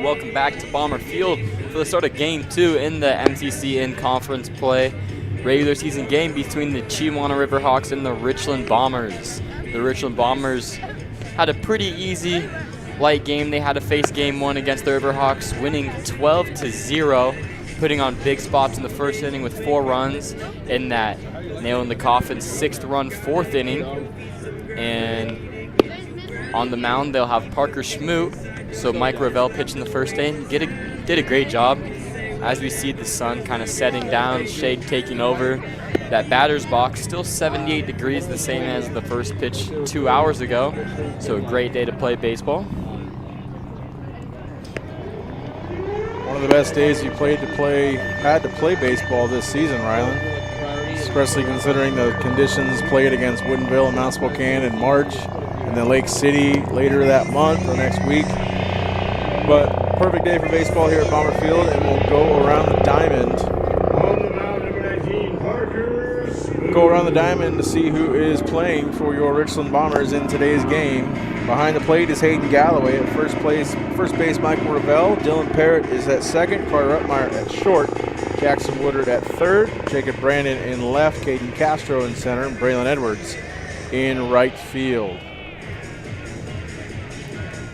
Welcome back to Bomber Field for the start of Game 2 in the MCC in-conference play. Regular season game between the Chiawana Riverhawks and the Richland Bombers. The Richland Bombers had a pretty easy, light game. They had to face Game 1 against the Riverhawks, winning 12-0, putting on big spots in the first inning with 4 runs in that nail-in-the-coffin 6th run 4th inning. And on the mound, they'll have Parker Schmoot. So Mike Ravel pitched in the first inning. Did a great job. As we see the sun kind of setting down, shade taking over. That batter's box still 78 degrees, the same as the first pitch 2 hours ago. So a great day to play baseball. One of the best days you had to play baseball this season, Ryland. Especially considering the conditions played against Woodinville and Mount Spokane in March, and then Lake City later that month or next week. But perfect day for baseball here at Bomber Field, and we'll go around the diamond. Go around the diamond to see who is playing for your Richland Bombers in today's game. Behind the plate is Hayden Galloway at first base Michael Ravel. Dylan Parrott is at second. Carter Upmeyer at short. Jackson Woodard at third. Jacob Brandon in left. Caden Castro in center. And Braylon Edwards in right field.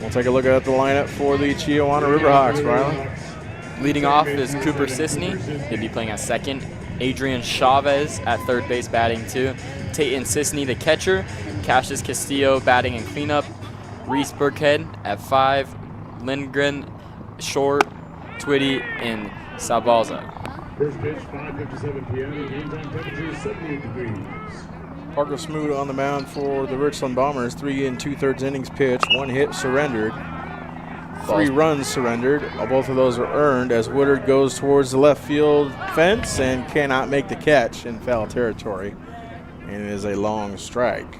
We'll take a look at the lineup for the Chiawana Riverhawks, Rylan. Leading off is Cooper Sisney. He'll be playing at second. Adrian Chavez at third base batting 2. Tayton Sisney, the catcher. Cassius Castillo batting and cleanup. Reese Burkhead at 5. Lindgren, short, Twitty, and Salbalza. First pitch, 5:57 p.m. Game time temperature is 78 degrees. Parker Smoot on the mound for the Richland Bombers. 3 2/3 innings pitched, 1 hit surrendered, 3 runs surrendered. Both of those are earned as Woodard goes towards the left field fence and cannot make the catch in foul territory. And it is a long strike.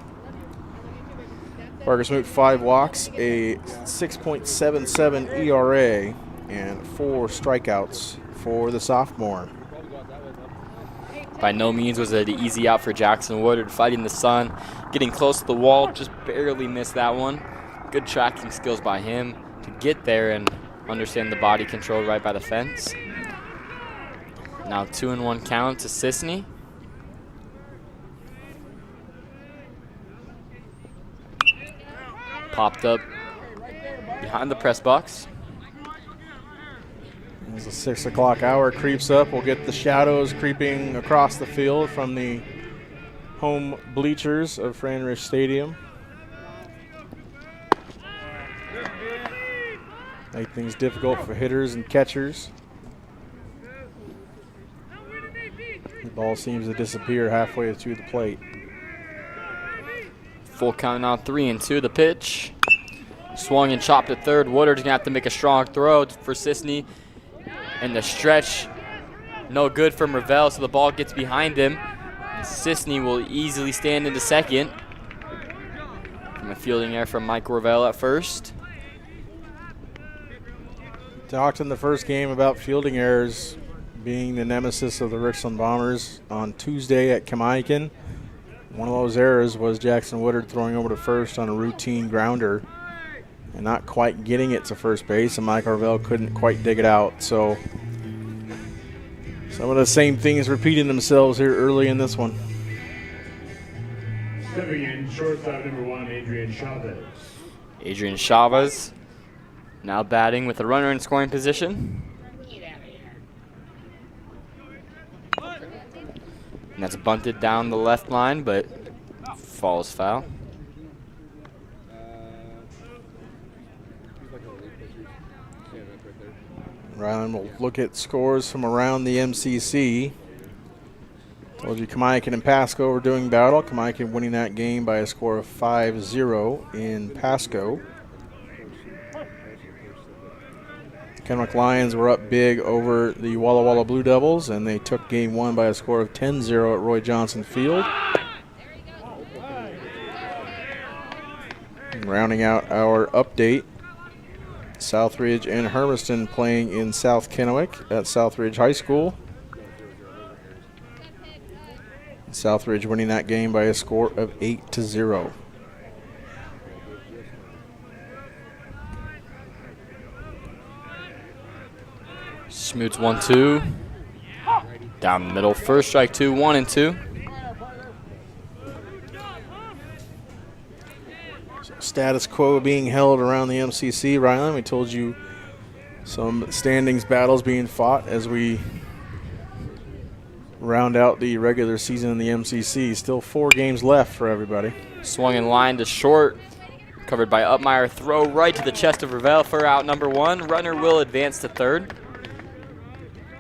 Parker Smoot 5 walks, a 6.77 ERA, and 4 strikeouts for the sophomore. By no means was it an easy out for Jackson Woodard, fighting the sun, getting close to the wall, just barely missed that one. Good tracking skills by him to get there and understand the body control right by the fence. Now 2-1 count to Sisney. Popped up behind the press box. As the 6 o'clock hour creeps up, we'll get the shadows creeping across the field from the home bleachers of Fran-Rich Stadium. Make things difficult for hitters and catchers. The ball seems to disappear halfway to the plate. Full count now, 3-2 the pitch. Swung and chopped at third. Woodard's gonna have to make a strong throw for Sisney. And the stretch, no good from Ravel, so the ball gets behind him. Sisney will easily stand into second. From a fielding error from Mike Ravel at first. Talked in the first game about fielding errors being the nemesis of the Richland Bombers on Tuesday at Kamaikan. One of those errors was Jackson Woodard throwing over to first on a routine grounder and not quite getting it to first base, and Mike Ravel couldn't quite dig it out. So some of the same things repeating themselves here early in this one. Stepping in, shortstop number 1, Adrian Chavez. Adrian Chavez now batting with a runner in scoring position. And that's bunted down the left line, but falls foul. Ryland will look at scores from around the MCC. Told you Kamaikan and Pasco were doing battle. Kamaikan winning that game by a score of 5-0 in Pasco. Kennewick Lions were up big over the Walla Walla Blue Devils, and they took game 1 by a score of 10-0 at Roy Johnson Field. And rounding out our update, Southridge and Hermiston playing in South Kennewick at Southridge High School. Southridge winning that game by a score of 8-0. Schmutz 1-2. Down the middle, first strike 2, 1-2. Status quo being held around the MCC, Ryland. We told you some standings battles being fought as we round out the regular season in the MCC. Still 4 games left for everybody. Swung in line to short. Covered by Upmeyer. Throw right to the chest of Ravel for out number 1. Runner will advance to third.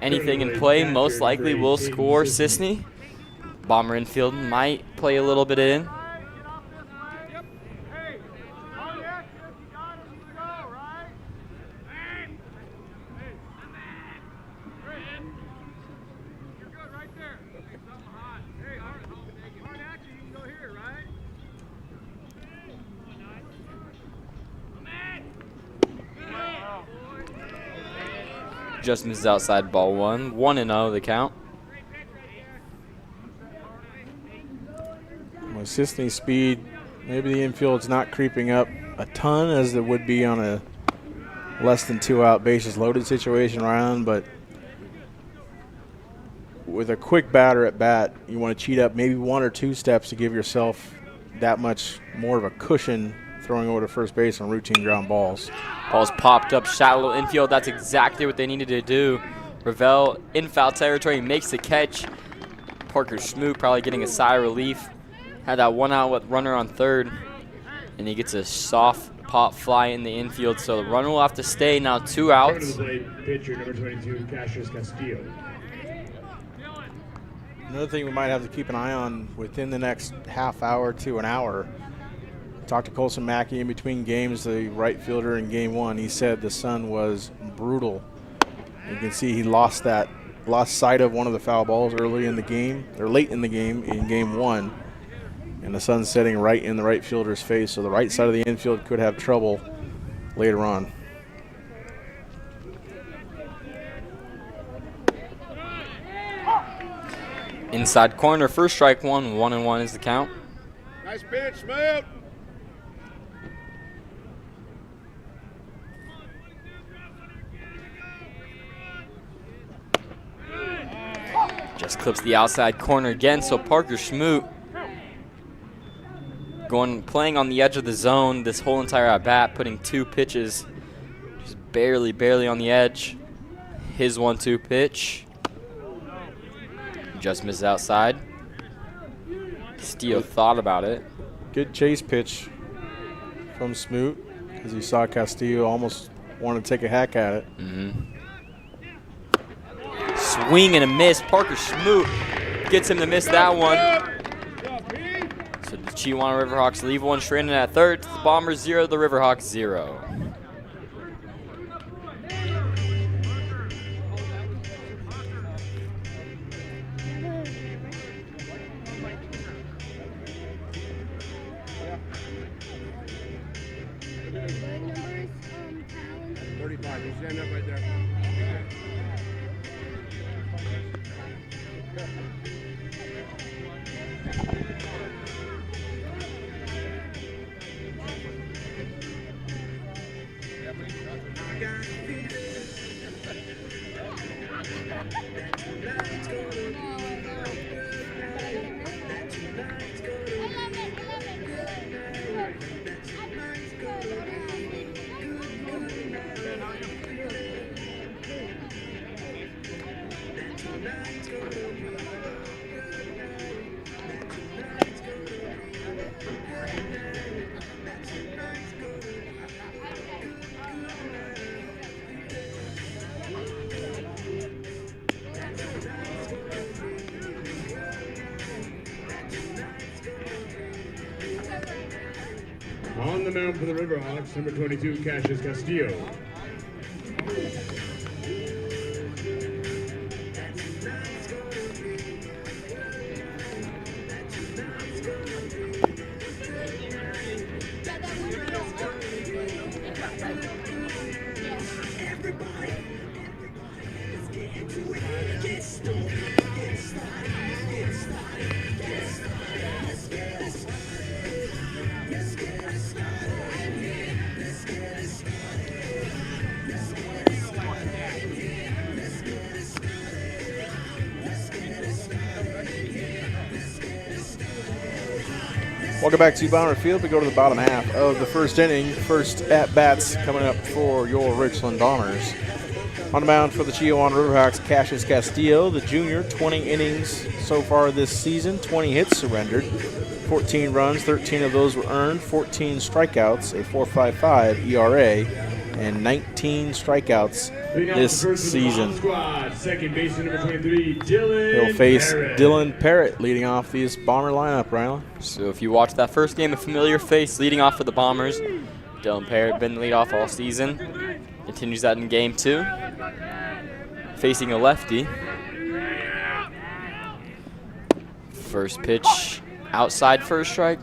Anything in play most likely will score Sisney. Bomber infield might play a little bit in. Just misses outside, ball 1. 1-0 the count. With Sisney's speed, maybe the infield's not creeping up a ton as it would be on a less than 2 out bases loaded situation, Ryland, but with a quick batter at bat, you want to cheat up maybe 1 or 2 steps to give yourself that much more of a cushion throwing over to first base on routine ground balls. Ball's popped up, shallow infield. That's exactly what they needed to do. Ravel in foul territory makes the catch. Parker Schmoot probably getting a sigh of relief. Had that 1 out with runner on third, and he gets a soft pop fly in the infield. So the runner will have to stay now. 2 outs. Pitcher number 22, Cassius Castillo. Another thing we might have to keep an eye on within the next half hour to an hour. Talked to Colson Mackey in between games, the right fielder in game 1. He said the sun was brutal. You can see he lost sight of one of the foul balls early in the game, or late in the game in game 1. And the sun's setting right in the right fielder's face, so the right side of the infield could have trouble later on. Inside corner, first strike 1, 1-1 is the count. Nice pitch, Smoot. Just clips the outside corner again, so Parker Schmoot playing on the edge of the zone this whole entire at bat, putting 2 pitches just barely on the edge. His 1-2 pitch just misses outside. Castillo thought about it. Good chase pitch from Smoot, as you saw Castillo almost want to take a hack at it. Swing and a miss. Parker Schmoot gets him to miss that one. So the Chiawana Riverhawks leave 1 straight in at third. The Bombers 0, the Riverhawks 0. Stand up right there. On the mound for the Riverhawks, number 22, Cassius Castillo. Welcome back to Bomber Field. We go to the bottom half of the first inning. First at-bats coming up for your Richland Bombers. On the mound for the Chiawana Riverhawks, Cassius Castillo, the junior, 20 innings so far this season, 20 hits surrendered, 14 runs, 13 of those were earned, 14 strikeouts, a 4.55 ERA, and 19 strikeouts this season. Second baseman number 23, Dylan. He'll face Parrott. Dylan Parrott leading off this Bomber lineup, Rylan. So if you watch that first game, a familiar face leading off for the Bombers. Dylan Parrott been the leadoff all season. Continues that in game 2. Facing a lefty. First pitch outside for a strike.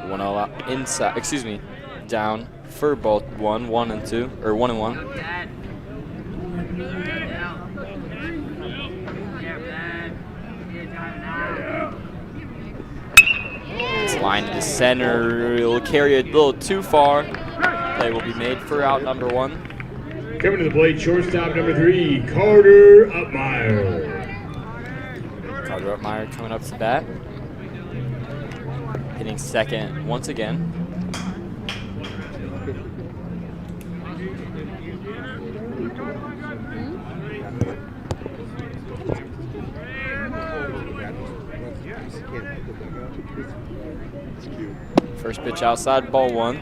One all out inside, excuse me, down for both 1 and 2, or 1 and 1. It's lined to the center. It'll carry it a little too far. Play will be made for out number 1. Coming to the plate, shortstop number 3, Carter Upmeyer. Carter Upmeyer coming up to bat. Hitting second once again. First pitch outside, ball 1.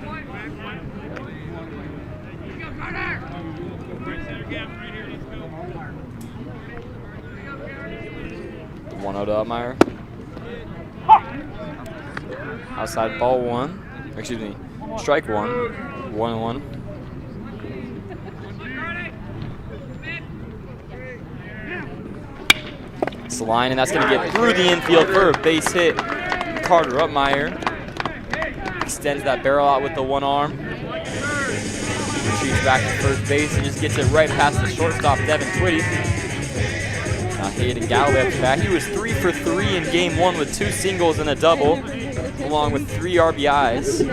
The 1-0 to Upmeyer. Outside, ball 1. Excuse me, strike 1. 1-1. It's the line, and that's going to get through the infield for a base hit. Carter Upmeyer extends that barrel out with the one arm. Retreats back to first base and just gets it right past the shortstop, Devin Twitty. Now Hayden Galloway up the bat. He was 3 for 3 in game 1 with 2 singles and a double, along with 3 RBIs.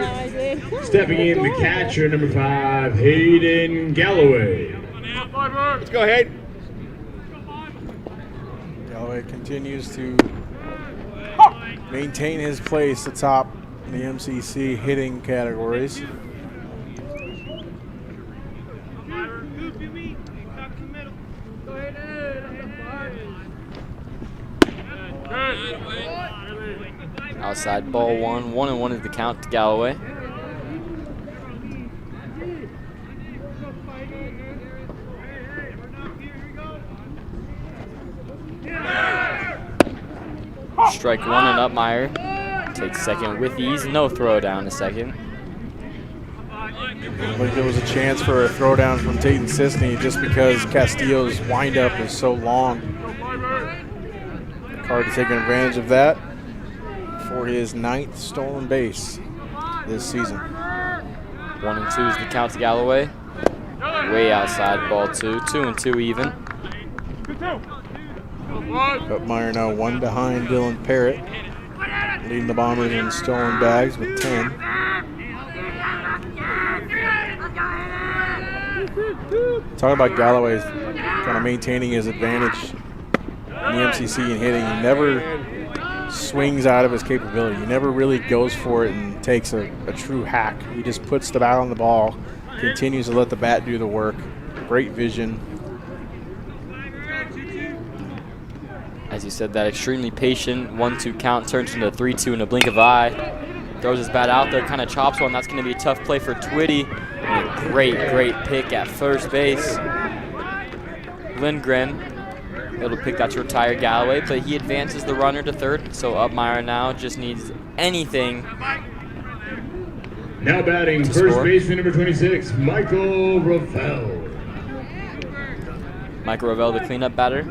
Stepping in, the catcher, number 5, Hayden Galloway. Let's go, Hayden. Galloway continues to maintain his place atop the MCC hitting categories. Outside, ball 1. 1-1 is the count to Galloway. Strike 1 and Upmeyer takes second with ease. No throw down to second. Like there was a chance for a throwdown from Tayton Sisney just because Castillo's windup is so long. Card taking advantage of that for his 9th stolen base this season. 1 and 2 is the count to Galloway. Way outside, ball 2. 2 and 2 even. Upmeyer now 1 behind Dylan Parrott, leading the Bombers in stolen bags with 10. Talking about Galloway kind of maintaining his advantage in the MCC and hitting. He never swings out of his capability. He never really goes for it and takes a true hack. He just puts the bat on the ball, continues to let the bat do the work. Great vision. As you said, that extremely patient 1-2 count turns into 3-2 in a blink of eye. Throws his bat out there, kind of chops one. That's going to be a tough play for Twitty. And a great pick at first base. Lindgren able to pick that to retire Galloway, but he advances the runner to third. So Upmeyer now just needs anything. Now batting, first baseman number 26, Michael Ravel. Michael Ravel, the cleanup batter.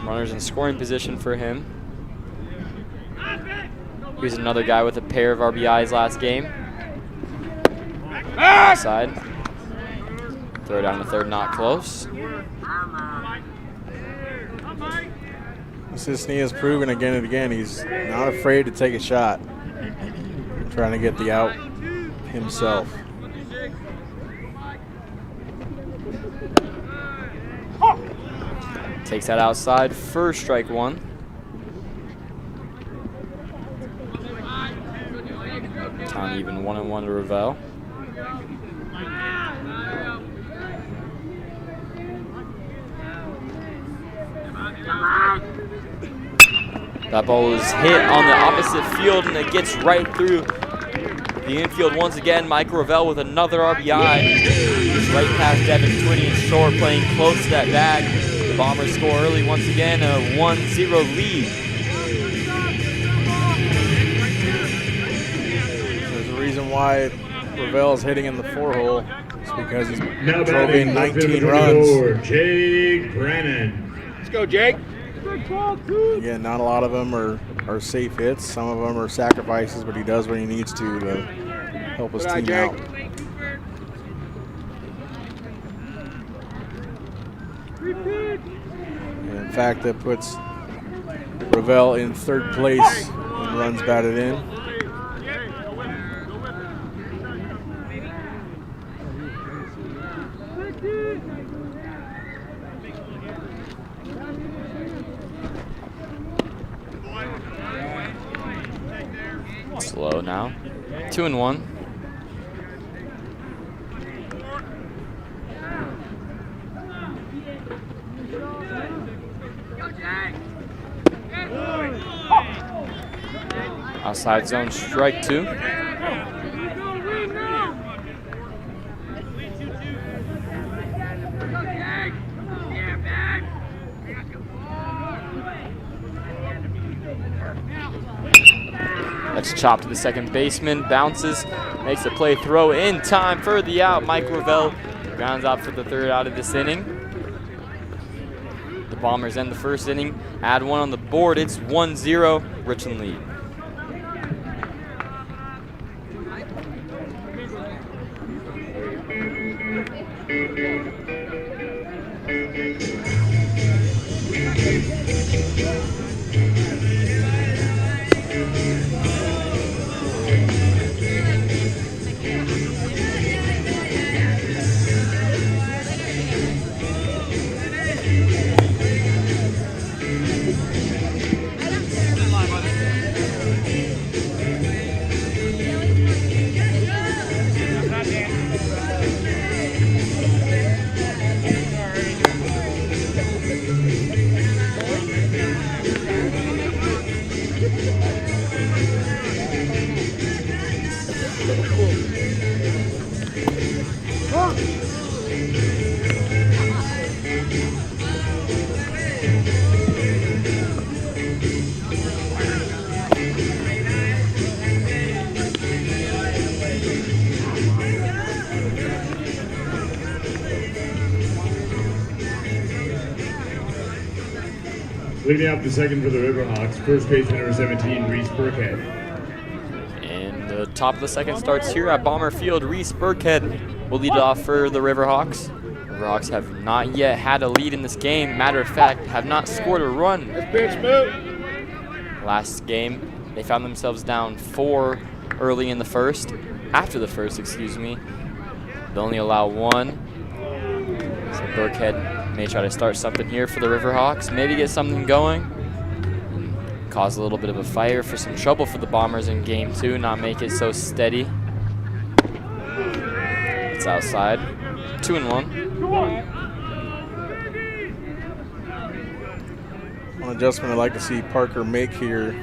Runners in scoring position for him. Here's another guy with a pair of RBIs last game. Side. Throw down to third, not close. Sisney has proven again and again he's not afraid to take a shot. Trying to get the out himself. Takes that outside for strike one. Count even 1-1 to Revell. That ball is hit on the opposite field, and it gets right through the infield once again. Mike Revell with another RBI. Just right past Devin Twinney in short, playing close to that bag. The Bombers score early once again, a 1-0 lead. There's a reason why Revell's hitting in the 4-hole. It's because he's Now drove in batting left 19 fielder runs. 24, Jake Brennan. Let's go, Jake. Again, not a lot of them are safe hits. Some of them are sacrifices, but he does what he needs to help his Good eye, team Jake. out. And in fact, that puts Revell in third place and runs batted in. Slow now. 2-1. Outside zone, strike two. That's chopped to the second baseman, bounces, makes the play, throw in time for the out. Mike Revell grounds out for the third out of this inning. The Bombers end the first inning, add one on the board. It's 1-0, Richland lead. Leading up the second for the Riverhawks, first baseman number 17, Reese Burkhead. And the top of the second starts here at Bomber Field. Reese Burkhead will lead it off for the Riverhawks. The Riverhawks have not yet had a lead in this game. Matter of fact, have not scored a run. Last game, they found themselves down 4 early in the first. After the first, excuse me. They only allow 1. So Burkhead may try to start something here for the Riverhawks. Maybe get something going. Cause a little bit of a fire for some trouble for the Bombers in game 2. Not make it so steady. It's outside. 2-1. One adjustment I'd like to see Parker make here.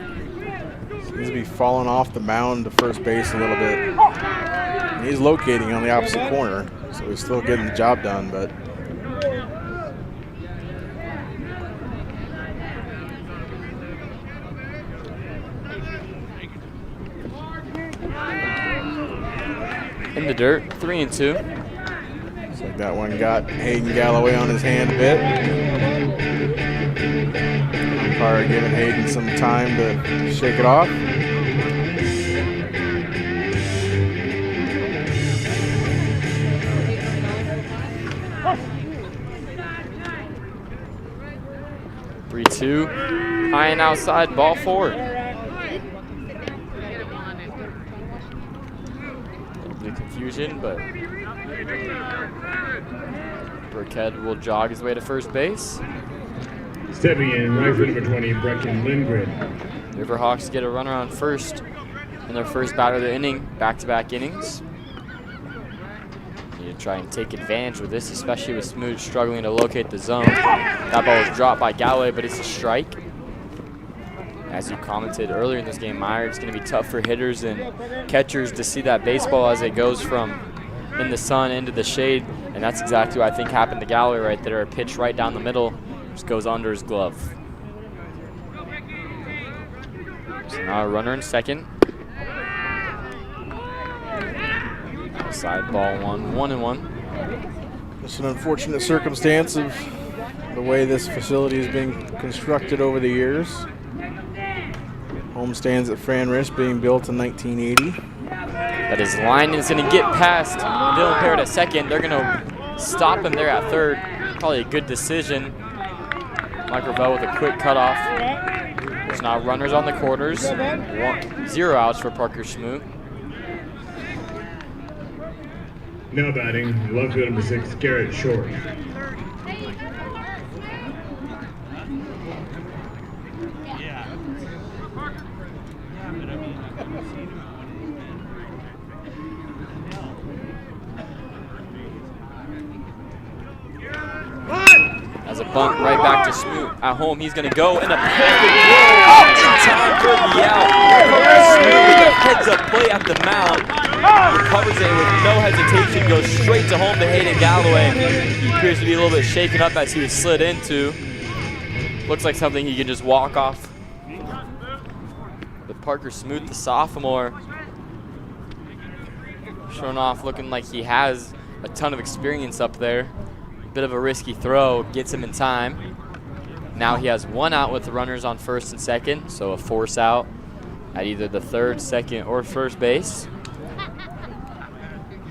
Seems to be falling off the mound to first base a little bit. And he's locating on the opposite corner, so he's still getting the job done, but in the dirt, 3-2. looks like that one got Hayden Galloway on his hand a bit. Umpire giving Hayden some time to shake it off. Three-two, high and outside, ball 4. Confusion, but Burkhead will jog his way to first base. Stepping in, right for number 20, Brecken Lindgren. Riverhawks get a runner on first in their first batter of the inning, back-to-back innings. Need to try and take advantage with this, especially with Smoot struggling to locate the zone. That ball was dropped by Galloway, but it's a strike. As you commented earlier in this game, Meyer, it's going to be tough for hitters and catchers to see that baseball as it goes from in the sun into the shade, and that's exactly what I think happened to Galloway right there. A pitch right down the middle, just goes under his glove. So now a runner in second. Side ball 1-1. It's an unfortunate circumstance of the way this facility has been constructed over the years. Home stands at Franrish, being built in 1980. But his line is going to get past Dylan Parrott at second. They're going to stop him there at third. Probably a good decision. Mike Ravel with a quick cutoff. There's now runners on the corners. 0 outs for Parker Smoot. Now batting, left field number 6, Garrett Short. As a bunt right back to Smoot. At home, he's going to go and a perfect throw in time for the out. Parker Smoot with a heads-up play at the mound. Recovers it with no hesitation, goes straight to home to Hayden Galloway. He appears to be a little bit shaken up as he was slid into. Looks like something he can just walk off. But Parker Smoot, the sophomore, showing off looking like he has a ton of experience up there. Bit of a risky throw, gets him in time. Now he has 1 out with the runners on first and second, so a force out at either the third, second, or first base.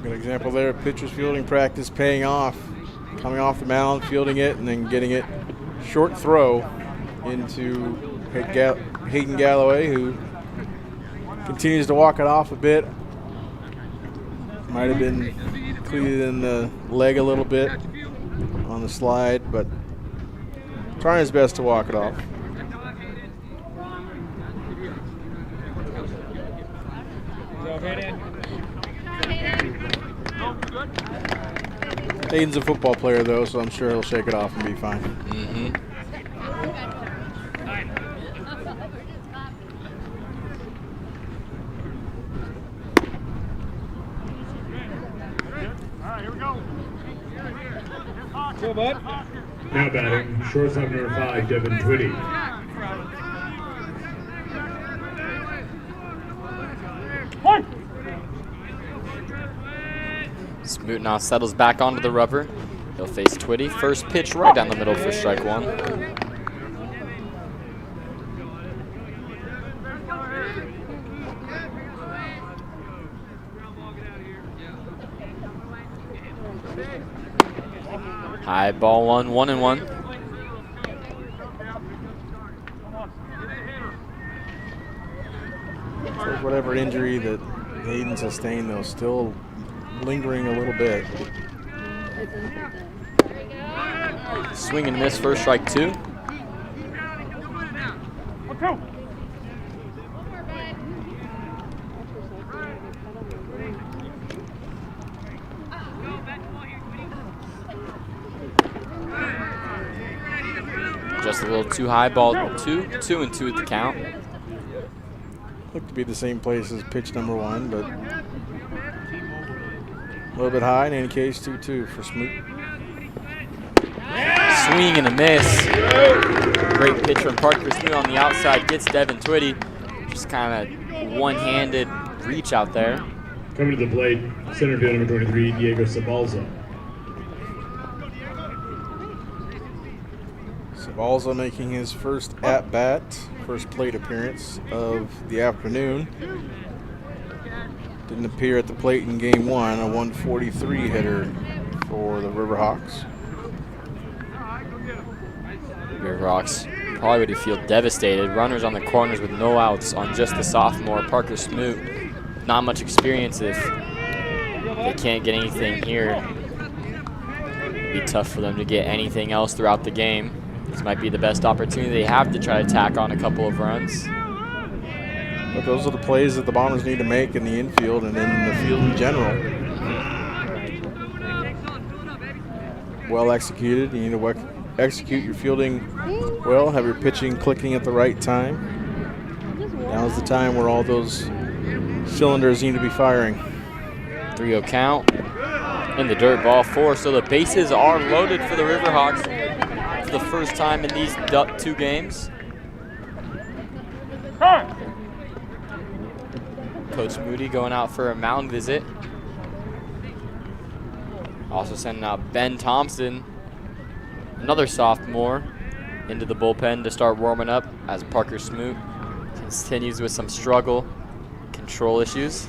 Good example there, pitcher's fielding practice paying off. Coming off the mound, fielding it, and then getting it short throw into Hayden Galloway, who continues to walk it off a bit. Might have been cleated in the leg a little bit on the slide, but trying his best to walk it off. Hayden's a football player, though, so I'm sure he'll shake it off and be fine. All right, here we go. Now batting, shortstop number 5, Devin Twitty. Smoot now settles back onto the rubber. He'll face Twitty. First pitch right down the middle for strike 1. High ball 1-1. For whatever injury that Hayden sustained, though, still lingering a little bit. Swing and miss, first strike 2. Just a little too high, ball 2. 2-2 at the count. Looked to be the same place as pitch number 1, but a little bit high. In any case, 2-2 for Smoot. Swing and a miss. Great pitch from Parker Smoot on the outside. Gets Devin Twitty. Just kind of one-handed reach out there. Coming to the plate, center field number 23, Diego Sabalza. Sabalza making his first at-bat, first plate appearance of the afternoon. Didn't appear at the plate in game 1, a 143 hitter for the Riverhawks. Riverhawks probably would feel devastated. Runners on the corners with no outs on just the sophomore, Parker Smoot. Not much experience if they can't get anything here. It'd be tough for them to get anything else throughout the game. This might be the best opportunity they have to try to tack on a couple of runs. But those are the plays that the Bombers need to make in the infield and in the field in general. Well executed. You need to execute your fielding well, have your pitching clicking at the right time. Now's the time where all those cylinders need to be firing. 3-0 count. In the dirt, ball 4. So the bases are loaded for the Riverhawks for the first time in these 2 games. Coach Moody going out for a mound visit. Also sending out Ben Thompson, another sophomore, into the bullpen to start warming up as Parker Smoot continues with some struggle, control issues.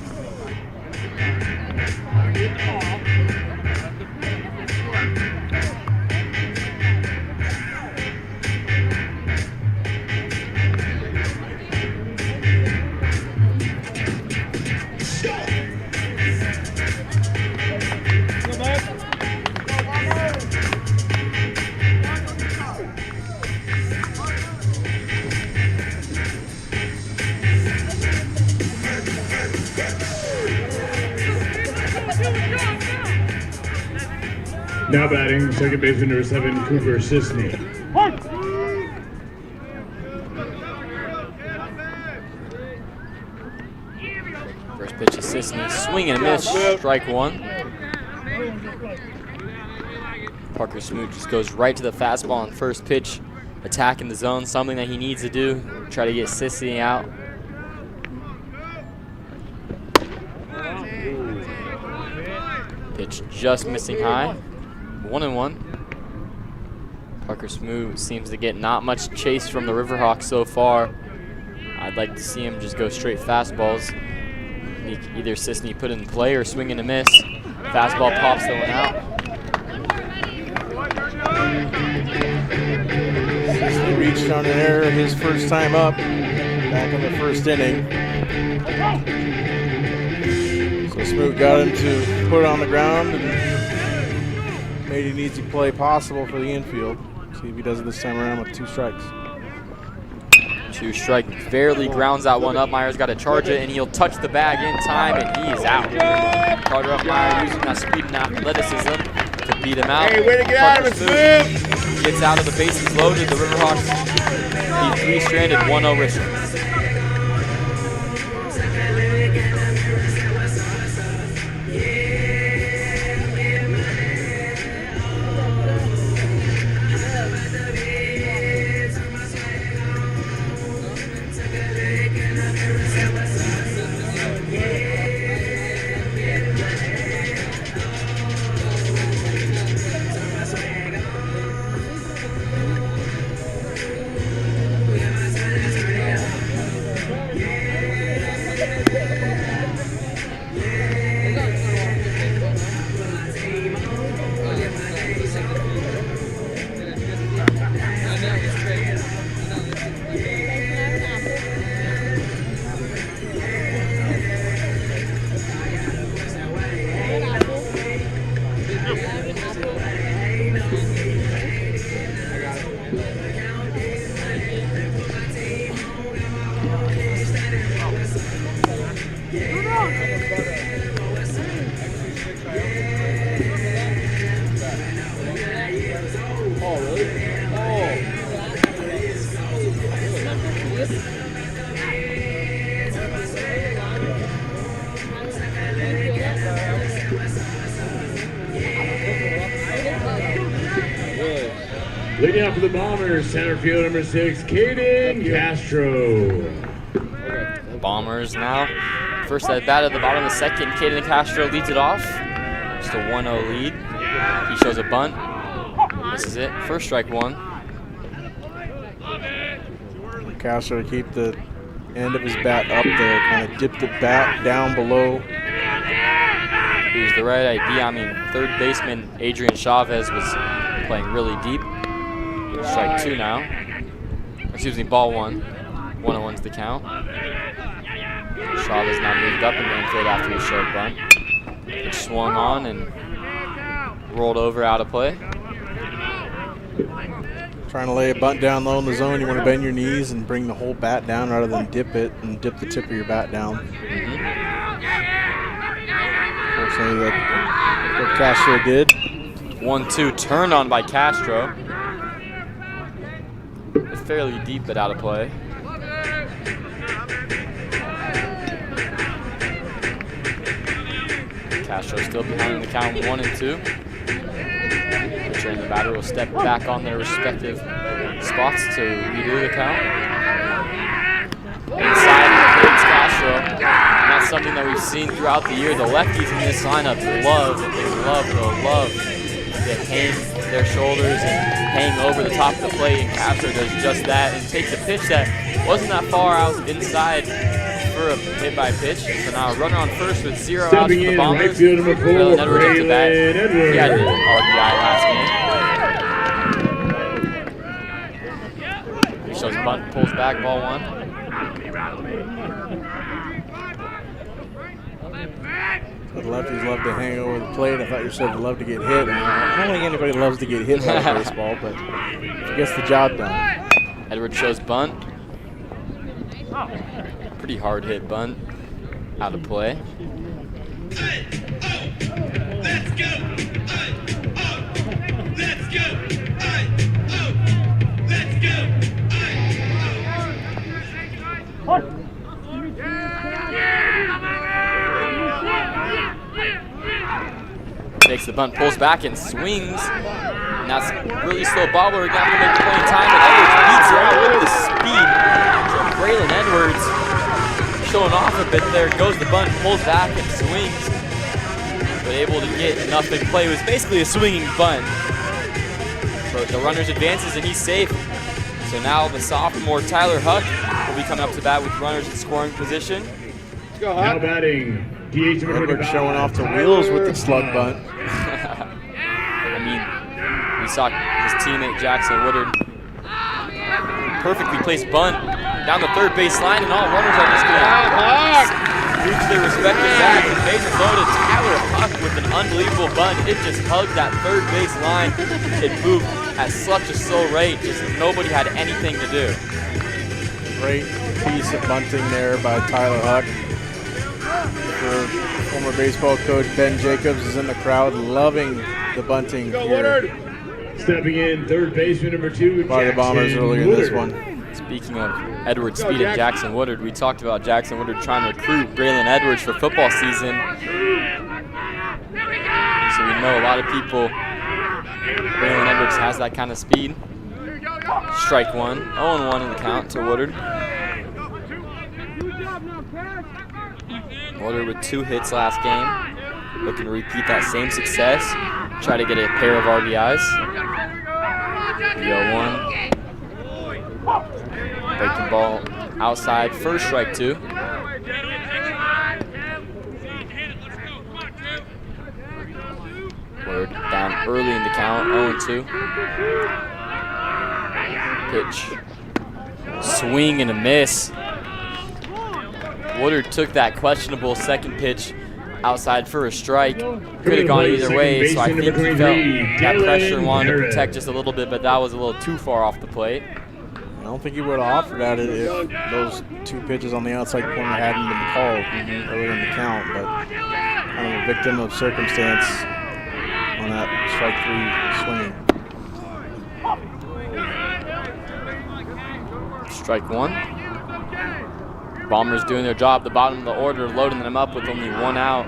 Now batting, second baseman number 7, Cooper Sisney. First pitch is Sisney, swing and a miss, strike 1. Parker Smoot just goes right to the fastball on first pitch, attacking the zone, something that he needs to do, try to get Sisney out. Pitch just missing high. 1-1. Parker Smoot seems to get not much chase from the Riverhawks so far. I'd like to see him just go straight fastballs. Either Sisney put in play or swing and a miss. Fastball pops the one out. Sisney reached on an error his first time up back in the first inning. So Smoot got him to put it on the ground and made an easy play possible for the infield. See if he does it this time around with 2 strikes. 2 strike, barely grounds that one up. Meyer's got to charge it, and he'll touch the bag in time, and he is out. Carter Meyer using that speed and athleticism to beat him out. Hey, way to get out of it, Smoot! Gets out of the bases loaded. The Riverhawks lead 3 stranded, 1-0 Richland. Leading off for the Bombers, center field number 6, Caden Castro. Bombers now. First at bat at the bottom of the second, Caden Castro leads it off. Just a 1-0 lead. He shows a bunt. Misses it. First strike 1. Castro to keep the end of his bat up there, kind of dipped the bat down below. It was the right idea. I mean, third baseman Adrian Chavez was playing really deep. Strike 2 now. Excuse me, ball 1. 1-0's the count. Chavez now moved up in the infield after he showed bunt. It swung on and rolled over out of play. Trying to lay a bunt down low in the zone, you want to bend your knees and bring the whole bat down rather than dip it and dip the tip of your bat down. Unfortunately, that's what Castro did. 1-2 turned on by Castro. It's fairly deep but out of play. Castro still behind the count 1-2. Pitcher and the batter will step back on their respective spots to redo the count. Inside plays Castro, and that's something that we've seen throughout the year. The lefties in this lineup love to hang their shoulders and hang over the top of the plate, and Castro does just that and takes a pitch that wasn't that far out inside for a hit-by-pitch. So now a runner on first with 0 outs for the Bombers. Right field number 4, Edwards up to bat. Edwards. He had an RBI last game. He shows bunt, pulls back, ball 1. The lefties love to hang over the plate. I thought you said love to get hit. I don't think anybody loves to get hit by baseball, but it gets the job done. Edwards shows bunt. Pretty hard hit bunt. Out of play. Let's go! Let's go! Let's go! Takes the bunt, pulls back and swings. And that's a really slow ball. We're going to have to make the play in time, but Edwards beats her out with the speed. So Braylon Edwards showing off a bit there. Goes the bunt, pulls back and swings. But able to get enough in play. It was basically a swinging bunt. But the runner's advances and he's safe. So now the sophomore Tyler Huck will be coming up to bat with runners in scoring position. Now batting, DH number Edwards 25, showing off to Tyler Wheels with the slug bunt. I mean, we saw his teammate Jackson Woodard perfectly placed bunt down the third base line, and all runners are just going to reach their respective bags. And bases loaded. Tyler Huck with an unbelievable bunt. It just hugged that third base line. It moved at such a slow rate. Just nobody had anything to do. Great piece of bunting there by Tyler Huck. Former baseball coach Ben Jacobs is in the crowd, loving the bunting here stepping in, third baseman number 2 by the Bombers earlier in this one. Speaking of Edward Speed and Jackson Woodard, we talked about Jackson Woodard trying to recruit Braylon Edwards for football season. So we know a lot of people, Braylon Edwards has that kind of speed. Strike 1, 0-1 in the count to Woodard. Woodard with 2 hits last game, looking to repeat that same success, try to get a pair of RBIs. The 0-1. Breaking ball outside, first strike 2. Woodard down early in the count, 0-2. Pitch. Swing and a miss. Woodard took that questionable second pitch outside for a strike. Could have gone either way, so I think he felt that pressure and wanted to protect just a little bit, but that was a little too far off the plate. I don't think he would have offered at it if those 2 pitches on the outside corner hadn't been called earlier in the count, but kind of a victim of circumstance on that strike 3 swing. Strike 1. Bombers doing their job, the bottom of the order, loading them up with only 1 out.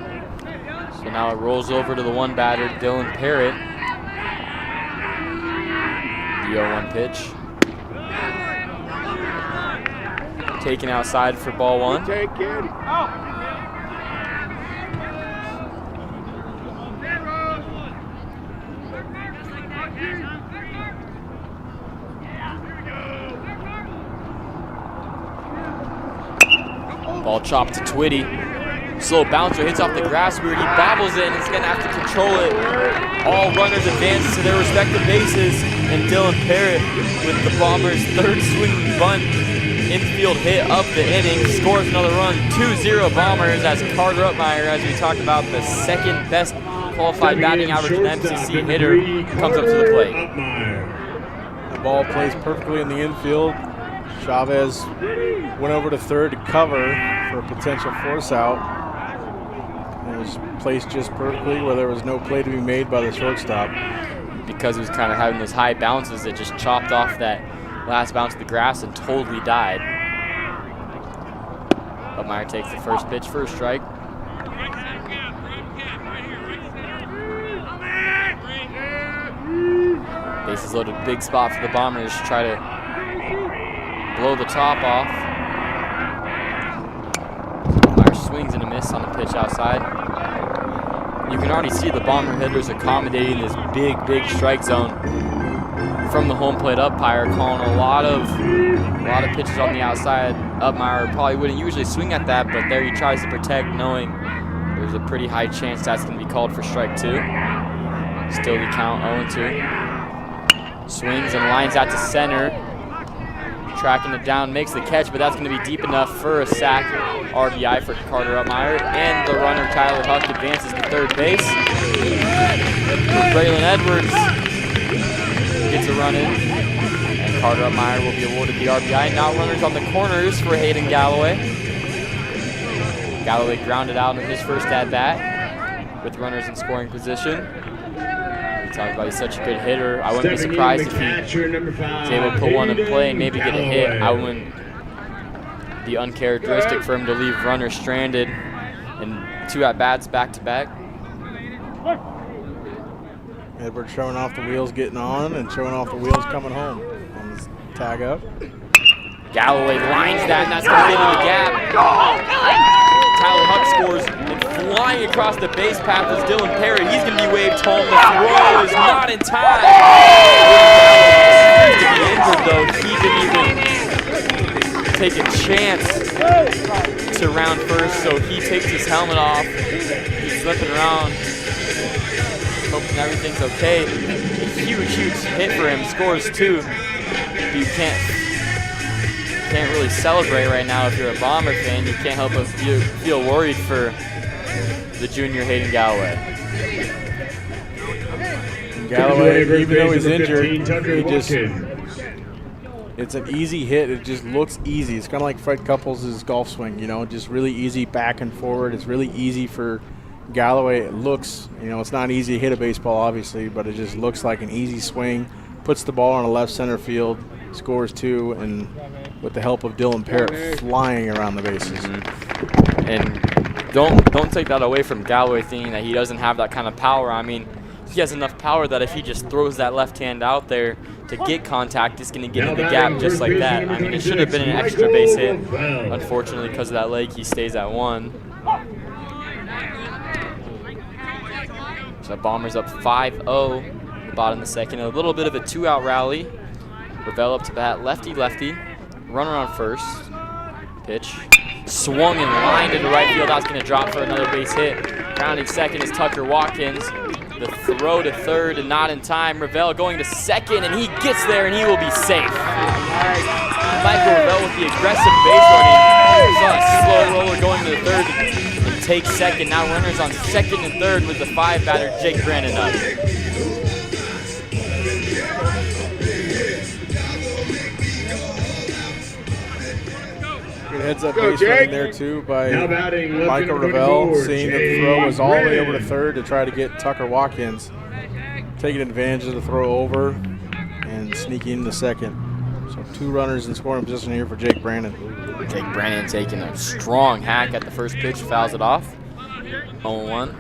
So now it rolls over to the 1 batter, Dylan Parrott. The 0-1 pitch. Taken outside for ball 1. Ball chopped to Twitty. Slow bouncer hits off the grass weird. He bobbles it and he's going to have to control it. All runners advance to their respective bases. And Dylan Parrott with the Bombers' 3rd swinging bunt infield hit of the inning scores another run. 2-0 Bombers as Carter Upmeyer, as we talked about, the 2nd best qualified batting average in MCC hitter, comes up to the plate. ball placed perfectly in the infield. Chavez went over to third to cover for a potential force out. It was placed just perfectly where there was no play to be made by the shortstop. Because he was kind of having those high bounces, it just chopped off that last bounce of the grass and totally died. Upmeyer takes the first pitch for a strike. Bases loaded, big spot for the Bombers. Try to blow the top off. Upmeyer swings and a miss on a pitch outside. You can already see the Bomber hitters accommodating this big strike zone from the home plate umpire, calling a lot of pitches on the outside. Upmeyer probably wouldn't usually swing at that, but there he tries to protect, knowing there's a pretty high chance that's going to be called for strike 2. Still the count 0-2. Swings and lines out to center. Tracking it down, makes the catch, but that's going to be deep enough for a sac RBI for Carter Upmeyer. And the runner, Tyler Huck, advances to third base. Braylon Edwards gets a run in. And Carter Upmeyer will be awarded the RBI. Now runners on the corners for Hayden Galloway. Galloway grounded out in his first at-bat with runners in scoring position. Talk about he's such a good hitter. I wouldn't be surprised if he was able to put one in play and maybe get a hit. I wouldn't be uncharacteristic for him to leave runners stranded and 2 at-bats back-to-back. Edwards showing off the wheels getting on and showing off the wheels coming home on his tag up. Galloway lines that, and that's going to get in the gap. Tyler Huck scores, and flying across the base path is Dylan Perry. He's going to be waved home. The throw is not in time. Injured though, he didn't even take a chance to round first, so he takes his helmet off. He's slipping around, hoping everything's okay. A huge hit for him. Scores 2. But you can't really celebrate right now if you're a Bomber fan. You can't help but feel worried for the junior Hayden Galloway. And Galloway, even though he's injured, it's an easy hit. It just looks easy. It's kind of like Fred Couples' golf swing, you know, just really easy back and forward. It's really easy for Galloway. It looks, you know, it's not easy to hit a baseball, obviously, but it just looks like an easy swing. Puts the ball on a left center field, scores 2, and with the help of Dylan Parrott flying around the bases. And don't take that away from Galloway, thinking that he doesn't have that kind of power. I mean, he has enough power that if he just throws that left hand out there to get contact, it's going to get in the gap just like that. I mean, it should have been an extra base hit. Unfortunately, because of that leg, he stays at 1. So Bombers up 5-0, the bottom of the second. A little bit of a 2-out rally. Ravel up to bat, lefty. Runner on first. Pitch. Swung and lined into right field. That's going to drop for another base hit. Rounding second is Tucker Watkins. The throw to third and not in time. Ravel going to second, and he gets there, and he will be safe. Michael Ravel with the aggressive base running. He's on a slow roller going to the third and takes second. Now runners on second and third with the 5-batter Jake Brandon up. Good heads-up base running there, too, by Michael Ravel, seeing that the throw was all the way over to third to try to get Tucker Watkins, taking advantage of the throw over and sneaking into second. So 2 runners in scoring position here for Jake Brandon. Jake Brandon taking a strong hack at the first pitch, fouls it off. 0-1.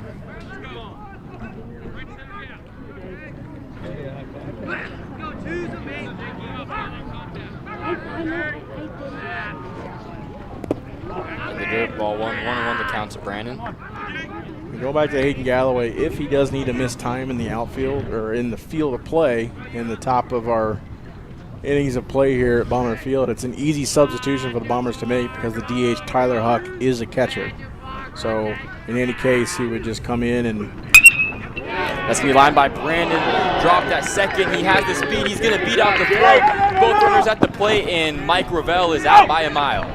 Ball 1-1 the count to Brandon. We go back to Hayden Galloway. If he does need to miss time in the outfield or in the field of play in the top of our innings of play here at Bomber Field, it's an easy substitution for the Bombers to make because the DH Tyler Huck is a catcher. So in any case, he would just come in and that's going to be lined by Brandon. Dropped at second. He has the speed. He's going to beat out the throw. Both runners at the plate, and Mike Ravel is out by a mile.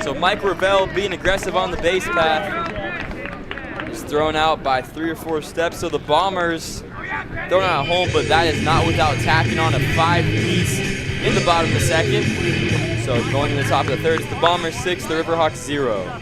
So Mike Ravel being aggressive on the base path is thrown out by 3 or 4 steps. So the Bombers thrown out at home, but that is not without tacking on a 5-piece in the bottom of the second. So going to the top of the third, it's the Bombers 6, the Riverhawks 0.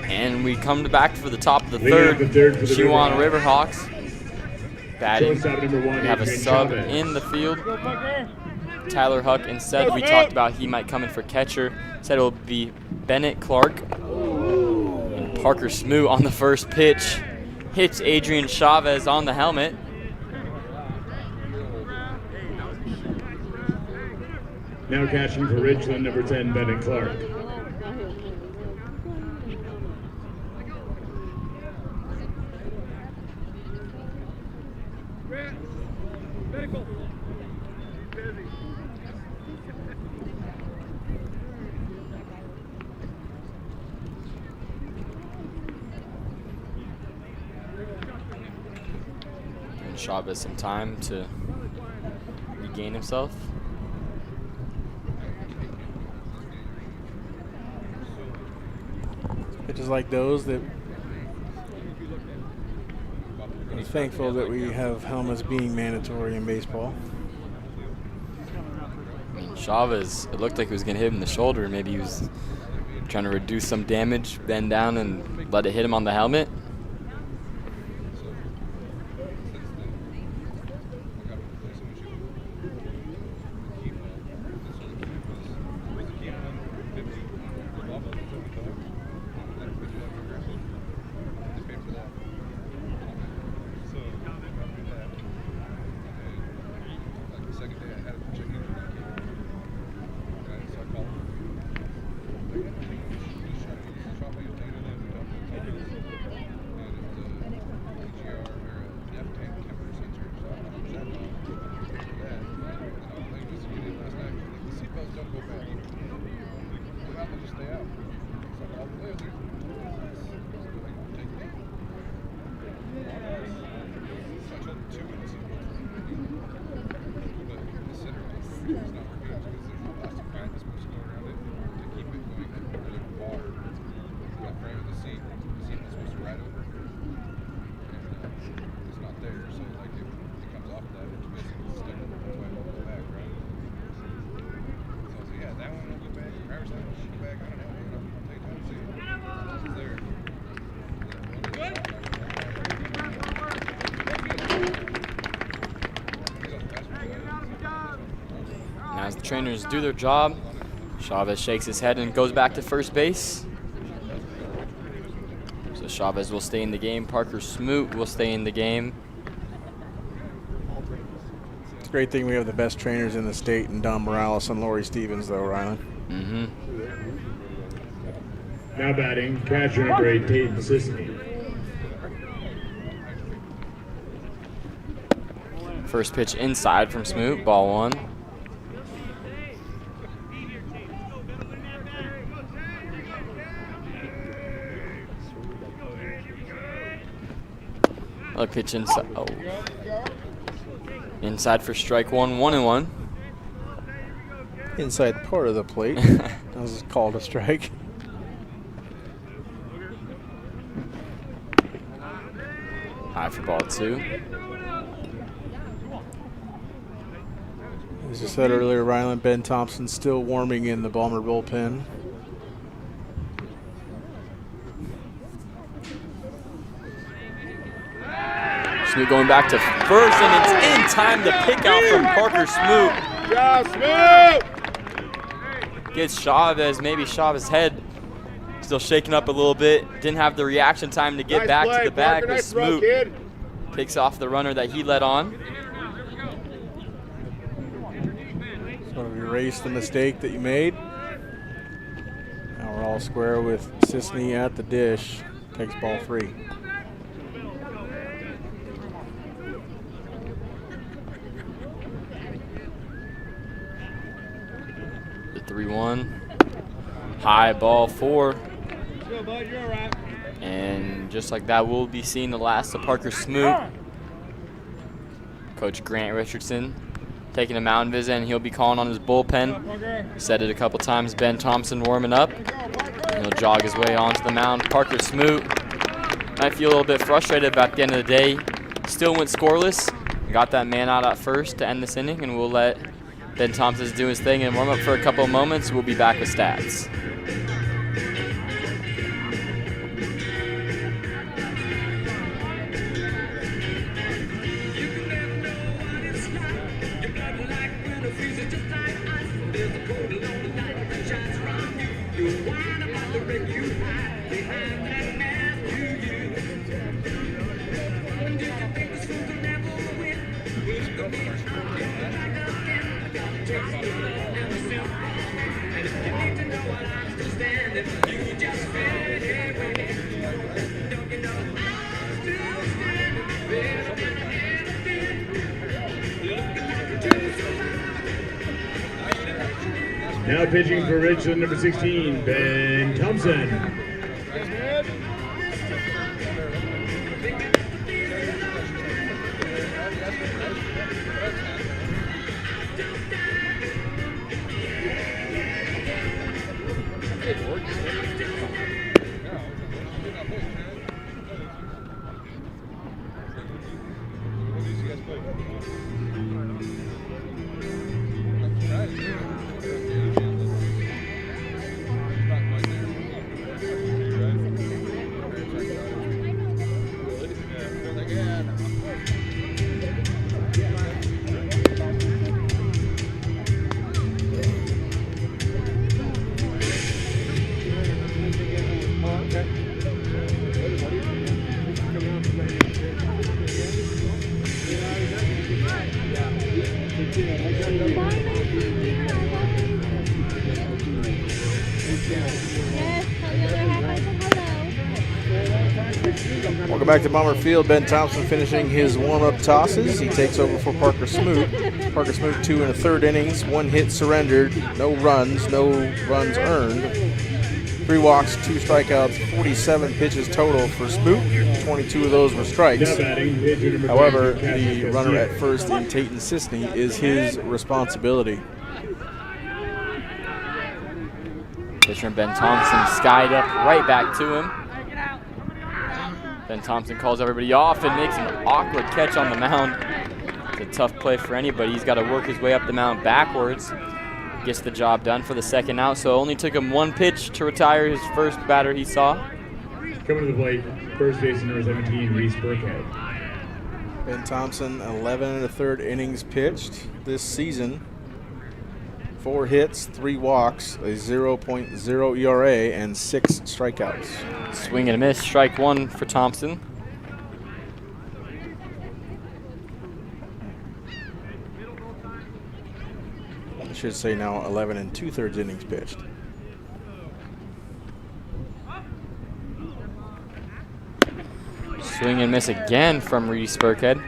And we come back for the top of the third. Chiawana Riverhawks batting. We have a sub in the field. Tyler Huck instead. We talked about he might come in for catcher. Said it will be Bennett Clark. And Parker Smoot on the first pitch. Hits Adrian Chavez on the helmet. Now catching for Richland, number 10, Bennett Clark. And Chavez some time to regain himself. Pitches like those that I'm thankful that we have helmets being mandatory in baseball. I mean, Chavez, it looked like he was going to hit him in the shoulder. Maybe he was trying to reduce some damage, bend down and let it hit him on the helmet. As the trainers do their job, Chavez shakes his head and goes back to first base. So Chavez will stay in the game. Parker Smoot will stay in the game. It's a great thing we have the best trainers in the state in Don Morales and Lori Stevens, though, Rylan. Mm-hmm. Now batting, catcher number 8, Tate Sissany. First pitch inside from Smoot, ball one. Another pitch inside. Oh. Inside for strike one, 1-1. Inside part of the plate. That was called a strike. High for ball two. As I said earlier, Ryland, Ben Thompson still warming in the Bomber bullpen. Smoot going back to first, and it's in time to pick out from Parker Smoot. Gets Chavez, maybe Chavez's head still shaking up a little bit. Didn't have the reaction time to get back to the bag, but Smoot picks off the runner that he led on. Sort of erase the mistake that you made. Now we're all square with Sisney at the dish. Takes ball 3. The 3-1. High ball 4. And just like that, we'll be seeing the last of Parker Smoot. Coach Grant Richardson taking a mound visit, and he'll be calling on his bullpen. Said it a couple times. Ben Thompson warming up. And he'll jog his way onto the mound. Parker Smoot might feel a little bit frustrated, but at the end of the day, still went scoreless. Got that man out at first to end this inning, and we'll let Ben Thompson do his thing and warm up for a couple of moments. We'll be back with stats. Now pitching for Richland, number 16, Ben Thompson. Welcome back to Bomber Field. Ben Thompson finishing his warm-up tosses. He takes over for Parker Smoot. Parker Smoot 2 1/3 innings, 1 hit surrendered, no runs earned. 3 walks, 2 strikeouts, 47 pitches total for Smoot. 22 of those were strikes. However, the runner at first in Tayton Sisney is his responsibility. Pitcher Ben Thompson skied up right back to him. Ben Thompson calls everybody off and makes an awkward catch on the mound. It's a tough play for anybody. He's got to work his way up the mound backwards. Gets the job done for the second out, so it only took him 1 pitch to retire his first batter he saw. Coming to the plate, first baseman number 17, Reese Burkhead. Ben Thompson, 11 1/3 innings pitched this season. 4 hits, 3 walks, a 0.0 ERA, and 6 strikeouts. Swing and a miss, strike 1 for Thompson. I should say now 11 2/3 innings pitched. Swing and miss again from Reese Burkhead.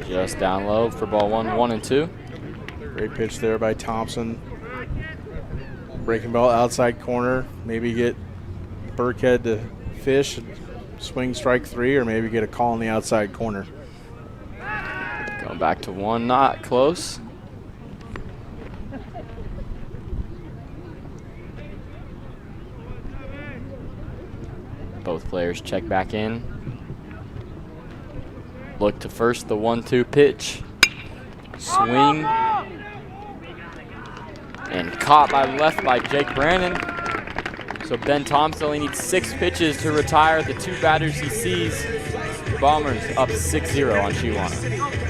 Just down low for ball 1, 1 and 2. Great pitch there by Thompson. Breaking ball outside corner. Maybe get Burkhead to swing strike 3, or maybe get a call in the outside corner. Go Going back to 1, not close. Both players check back in. Look to first, the 1-2 pitch. Swing. And caught by left by Jake Brannon. So Ben Thompson only needs 6 pitches to retire the 2 batters he sees. Bombers up 6-0 on Chiawana.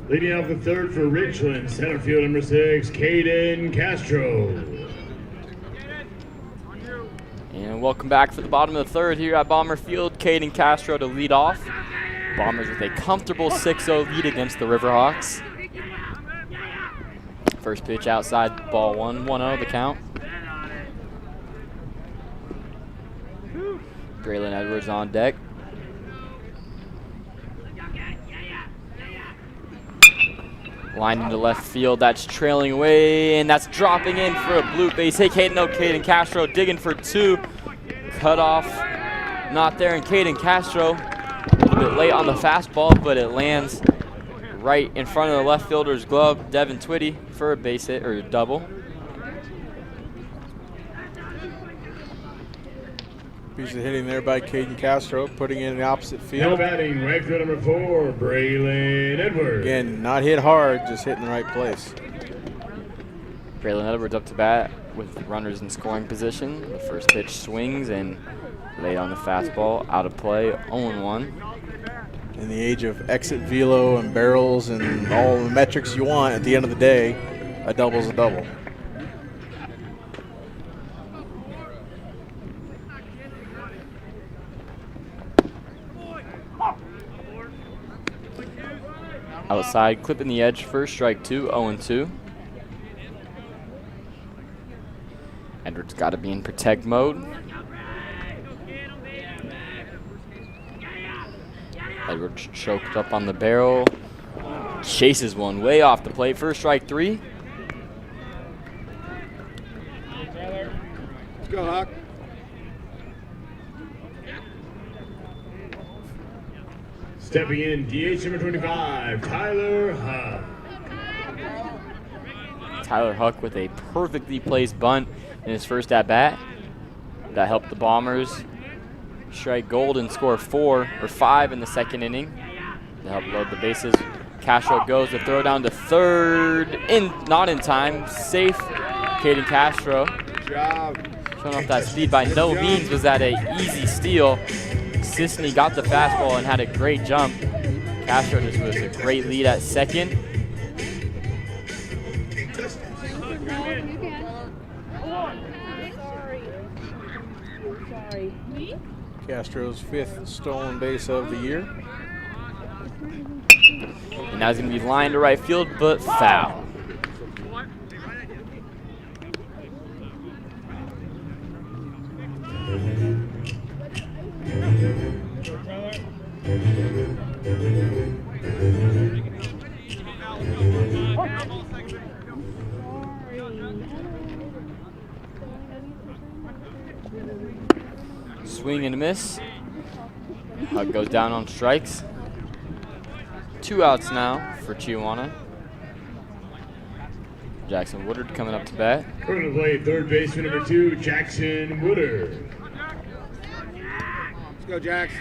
Leading off the third for Richland, center field number 6, Caden Castro. And welcome back for the bottom of the third here at Bomber Field. Caden Castro to lead off. Bombers with a comfortable 6-0 lead against the Riverhawks. First pitch outside, ball 1-0 the count. Braylon Edwards on deck. Line into left field, that's trailing away, and that's dropping in for a bloop base hit. Caden Castro digging for 2. Cut off, not there, and Caden Castro a little bit late on the fastball, but it lands right in front of the left fielder's glove, Devin Twitty, for a base hit, or a double. Piece of hitting there by Caden Castro, putting it in the opposite Now field. batting right field number 4, Braylon Edwards. Again, not hit hard, just hit in the right place. Braylon Edwards up to bat with runners in scoring position. The first pitch swings and late on the fastball, out of play, 0-1. In the age of exit velo and barrels and all the metrics you want, at the end of the day, a double's a double. Outside, clipping the edge first, strike 2, 0-2. Edwards got to be in protect mode. Edwards choked up on the barrel. Chases one way off the plate. First strike 3. Let's go, Hawk. Stepping in, DH number 25, Tyler Huck. Tyler Huck with a perfectly placed bunt in his first at-bat. That helped the Bombers strike gold and score 5 in the second inning to help load the bases. Castro goes to throw down to third, not in time, safe. Caden Castro. Good job. Showing off that speed by no means was that a easy steal. Sisney got the fastball and had a great jump. Castro just was a great lead at second. Castro's 5th stolen base of the year. And now he's going to be lined to right field, but foul. Swing and a miss. Hug goes down on strikes. 2 outs now for Chiawana. Jackson Woodard coming up to bat. We're going to play third baseman number 2, Jackson Woodard. Let's go, Jax.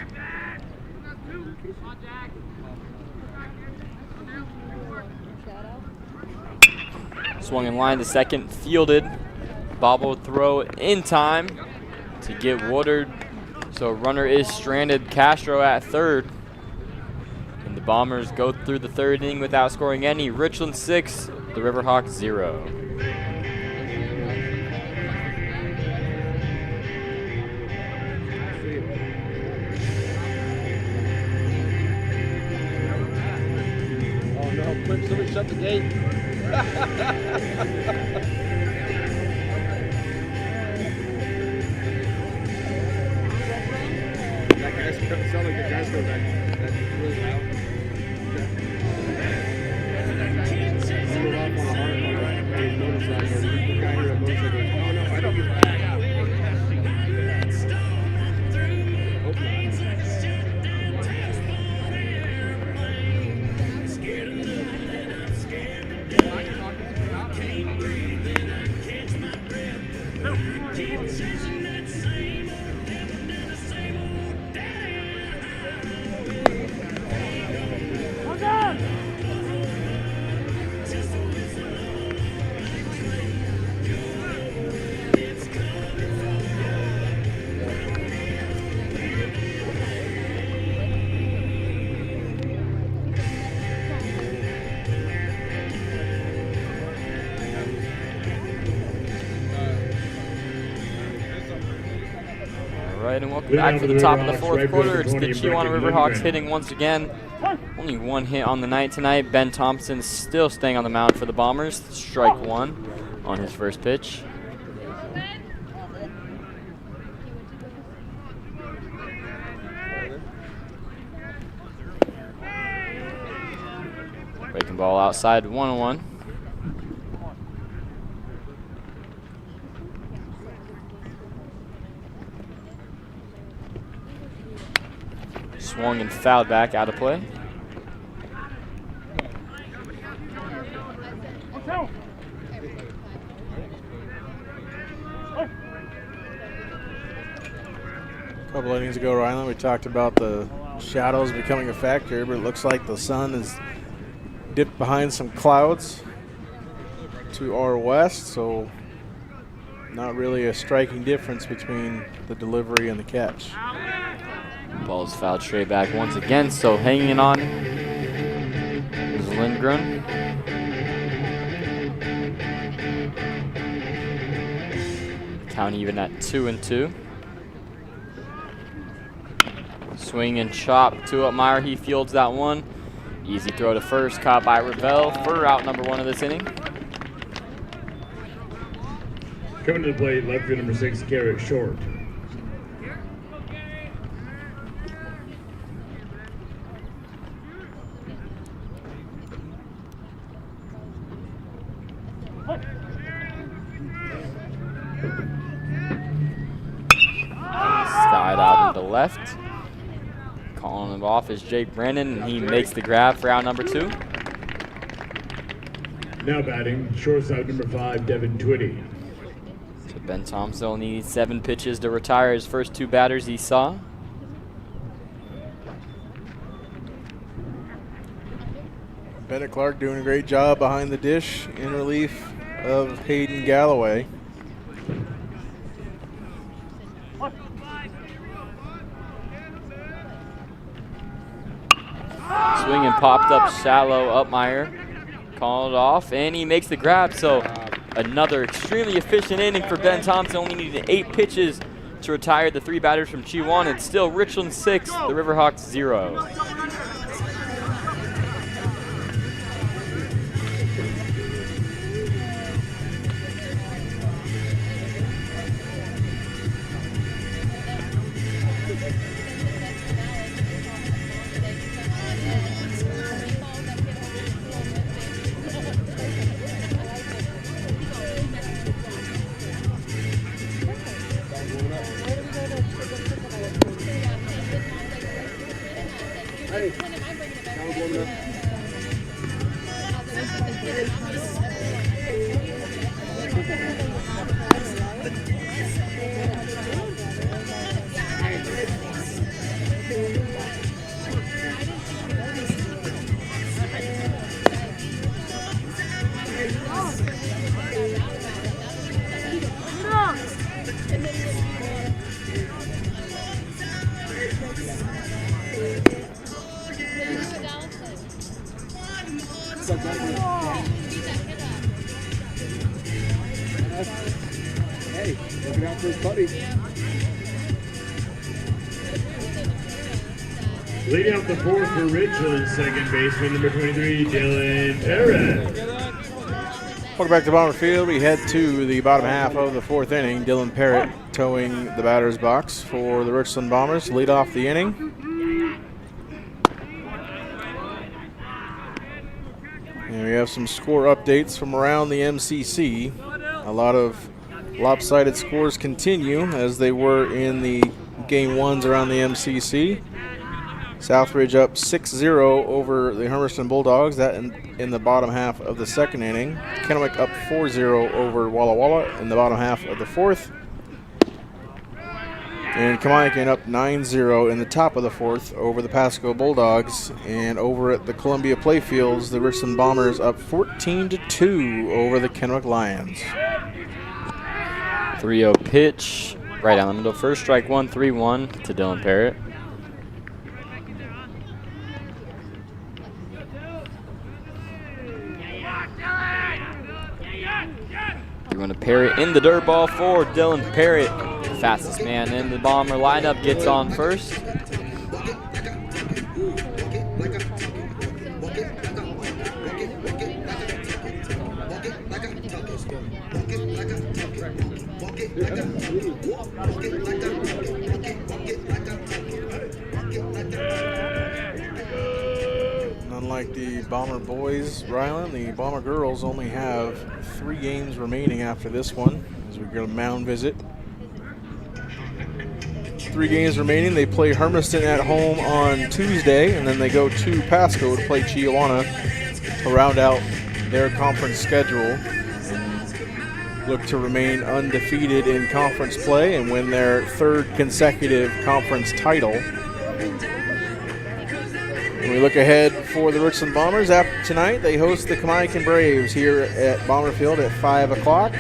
Swung in line to second, fielded. Bobbled throw in time to get Woodard. So runner is stranded. Castro at third. And the Bombers go through the third inning without scoring any. Richland 6, the Riverhawks 0. Oh no, quick, somebody shut the gate. That guy's sound like the guy's going back. That's really loud. Pulled off on a hard one, right? His motorcycle. The guy here on motorcycle goes, oh no, I don't get back. Hope not. And welcome back for the top of the fourth quarter. It's the Chiawana Riverhawks hitting once again. Only 1 hit on the night tonight. Ben Thompson still staying on the mound for the Bombers. Strike 1 on his first pitch. Breaking ball outside, 1-1. Swung and fouled back, out of play. A couple innings ago, Ryland, we talked about the shadows becoming a factor, but it looks like the sun is dipped behind some clouds to our west, so not really a striking difference between the delivery and the catch. Ball's fouled straight back once again, so hanging on is Lindgren. Count even at 2-2. Swing and chop to Upmeyer. He fields that one. Easy throw to first, caught by Ravel for out number 1 of this inning. Coming to the plate, left field number 6, Garrett Short. Slide out into left. Calling him off is Jake Brandon, and he makes the grab for out number 2. Now batting, shortstop number 5, Devin Twitty. So Ben Thompson only needs 7 pitches to retire his first 2 batters he saw. Bennett Clark doing a great job behind the dish in relief of Hayden Galloway. Swing and popped up shallow. Upmeyer called off, and he makes the grab. So another extremely efficient inning for Ben Thompson. Only needed 8 pitches to retire the 3 batters from Chiawana. It's still Richland 6, the Riverhawks 0. Hey, looking out for his buddy. Leading off the 4th for Richland, second baseman number 23, Dylan Perez. Welcome back to Bomber Field. We head to the bottom half of the 4th inning. Dylan Parrott towing the batter's box for the Richland Bombers to lead off the inning. And we have some score updates from around the MCC. A lot of lopsided scores continue as they were in the game ones around the MCC. Southridge up 6-0 over the Hermiston Bulldogs, that in the bottom half of the 2nd inning. Kennewick up 4-0 over Walla Walla in the bottom half of the 4th. And Kamaikan up 9-0 in the top of the 4th over the Pasco Bulldogs. And over at the Columbia Playfields, the Richland Bombers up 14-2 over the Kennewick Lions. 3-0 pitch, right down the middle. First strike one, 3-1 to Dylan Parrott. Going to Parrott in the dirt ball for Dylan Parrott. The fastest man in the Bomber lineup gets on first. Unlike the Bomber boys, Ryland, the Bomber girls only have 3 games remaining after this one as we get a mound visit. 3 games remaining. They play Hermiston at home on Tuesday, and then they go to Pasco to play Chiawana to round out their conference schedule and look to remain undefeated in conference play and win their 3rd consecutive conference title. When we look ahead for the Richland Bombers, after tonight they host the Kamaikan Braves here at Bomber Field at 5 o'clock.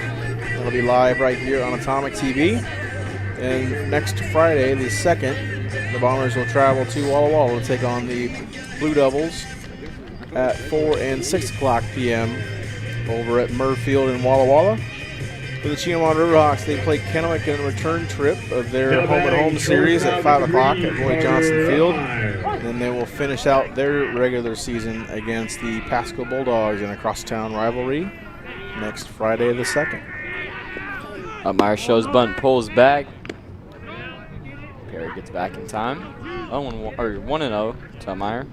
It'll be live right here on Atomic TV. And next Friday, the 2nd, the Bombers will travel to Walla Walla to take on the Blue Devils at 4 and 6 o'clock p.m. over at Murfield in Walla Walla. For the Chiawana Riverhawks, they play Kennewick in a return trip of their home-and-home series at 5 o'clock at Roy Johnson Field. And then they will finish out their regular season against the Pasco Bulldogs in a crosstown rivalry next Friday the 2nd. Meyer shows bunt, pulls back. Perry gets back in time. 1-0 to Meyer.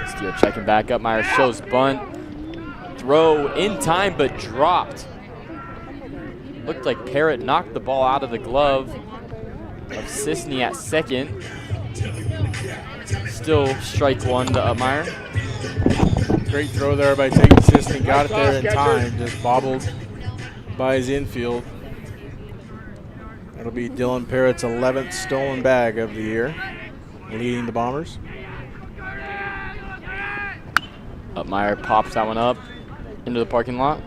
Steele checking back up. Meyer shows bunt. Throw in time but dropped. Looked like Parrott knocked the ball out of the glove of Sisney at second. Still strike one to Upmeyer. Great throw there by Tate Sisney. Got it there in time. Just bobbled by his infield. That'll be Dylan Parrott's 11th stolen bag of the year, leading the Bombers. Upmeyer pops that one up into the parking lot.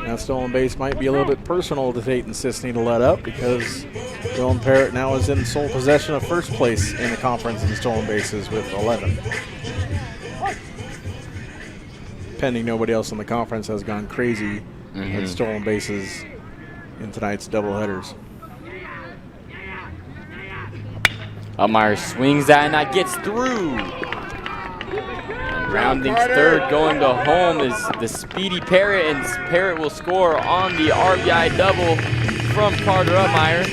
That stolen base might be a little bit personal to Tate and Sisney to let up because Dylan Parrott now is in sole possession of first place in the conference in stolen bases with 11. Pending nobody else in the conference has gone crazy in stolen bases in tonight's doubleheaders. Meyer swings that, and that gets through. Rounding third, going to home is the speedy Parrott, and Parrott will score on the RBI double from Carter Upmeyer.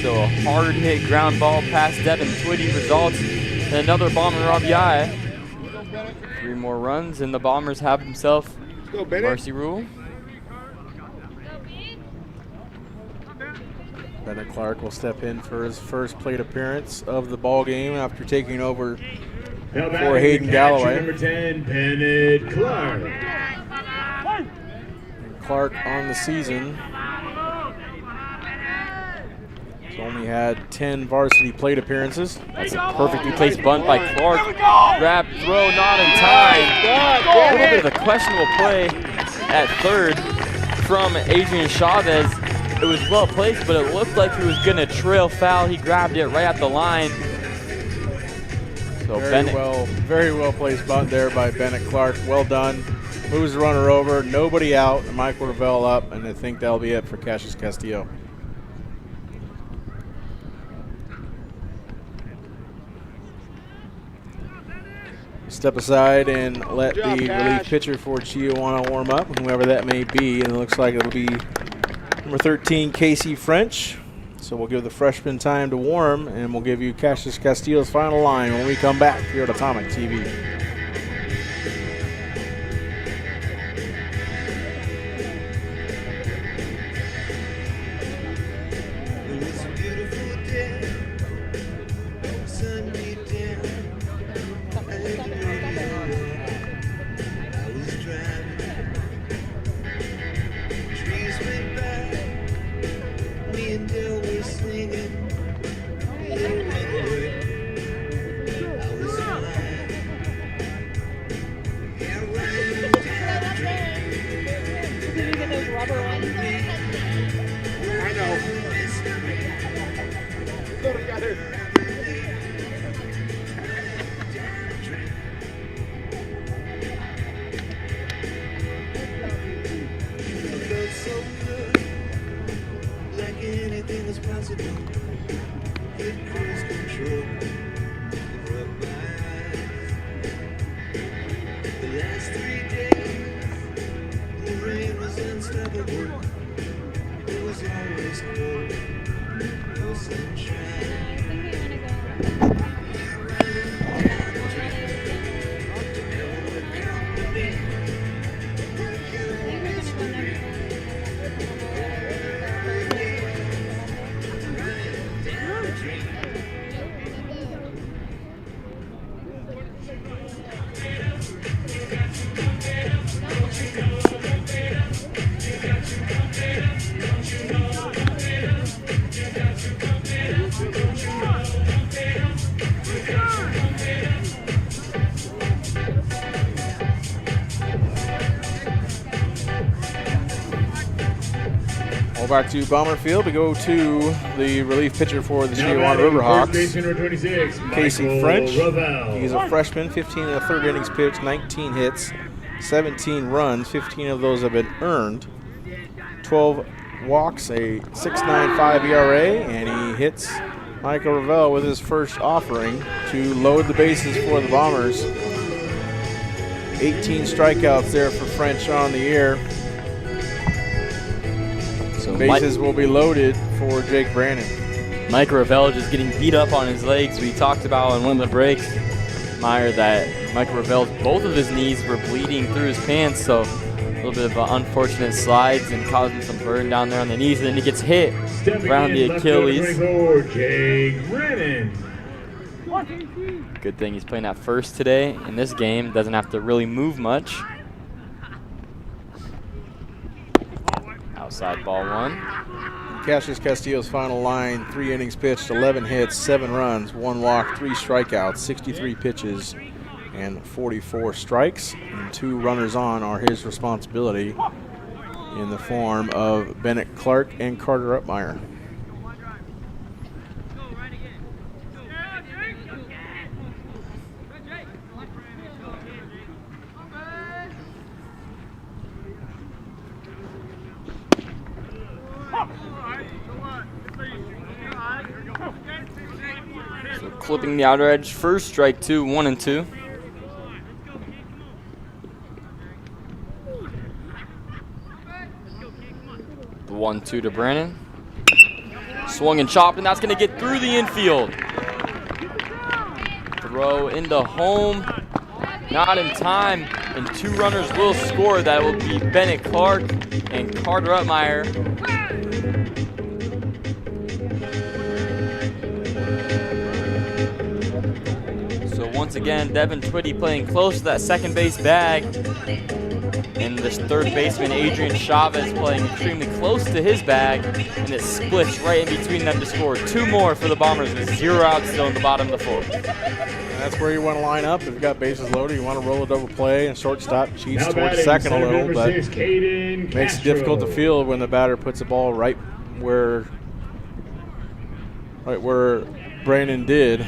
So a hard hit ground ball past Devin Twitty results in another Bomber RBI. 3 more runs, and the Bombers have themselves mercy rule. Bennett Clark will step in for his first plate appearance of the ball game after taking over for Hayden Galloway. Number 10, Bennett Clark. And Clark on the season has only had 10 varsity plate appearances. That's a perfectly placed bunt by Clark. Grab, throw, not in time. A little bit of a questionable play at third from Adrian Chavez. It was well placed, but it looked like he was going to trail foul. He grabbed it right at the line. So very well placed bunt there by Bennett Clark. Well done. Moves the runner over. Nobody out. And Michael Ravel up, and I think that'll be it for Cassius Castillo. Step aside and let the relief pitcher for Chiawana warm up, whoever that may be. And it looks like it'll be number 13, Casey French. So we'll give the freshman time to warm, and we'll give you Cassius Castillo's final line when we come back here at Atomic TV. Back to Bomber Field. We go to the relief pitcher for the Chiawana Riverhawks, Casey French. He's a freshman, 15 in the third innings pitched, 19 hits, 17 runs, 15 of those have been earned, 12 walks, a 6.95 ERA, and he hits Michael Ravel with his first offering to load the bases for the Bombers. 18 strikeouts there for French on the year. Bases will be loaded for Jake Brannon. Mike Ravel just getting beat up on his legs. We talked about on one of the breaks, Meyer, that Mike Ravel's both of his knees were bleeding through his pants, so a little bit of unfortunate slides and causing some burn down there on the knees. And then he gets hit around the Achilles. Jake Brannon. Good thing he's playing at first today in this game. Doesn't have to really move much. Outside ball one. Cassius Castillo's final line, 3 innings pitched, 11 hits, 7 runs, 1 walk, 3 strikeouts, 63 pitches, and 44 strikes. And 2 runners on are his responsibility in the form of Bennett Clark and Carter Upmeyer. So clipping the outer edge first, strike 2, 1-2. The 1-2 to Brandon. Swung and chopped, and that's going to get through the infield. Throw into home, not in time, and 2 runners will score. That will be Bennett Clark and Carter Upmeyer. So once again, Devin Twitty playing close to that second base bag. And this third baseman, Adrian Chavez, playing extremely close to his bag. And it splits right in between them to score 2 more for the Bombers with 0 outs still in the bottom of the 4th. And that's where you want to line up. If you've got bases loaded, you want to roll a double play, and shortstop cheats towards second a little, but makes it difficult to field when the batter puts the ball right where Brandon did.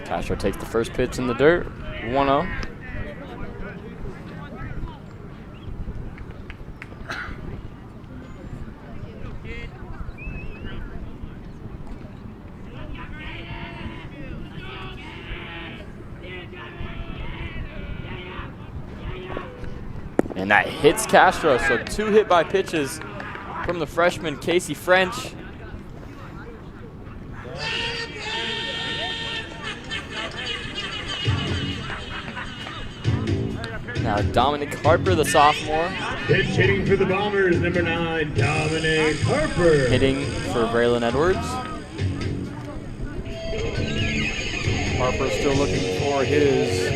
Castro takes the first pitch in the dirt, 1-0. And that hits Castro, so 2 hit by pitches from the freshman Casey French. Now Dominic Harper, the sophomore. Pitch hitting for the Bombers, number 9, Dominic Harper. Hitting for Braylon Edwards. Harper still looking for his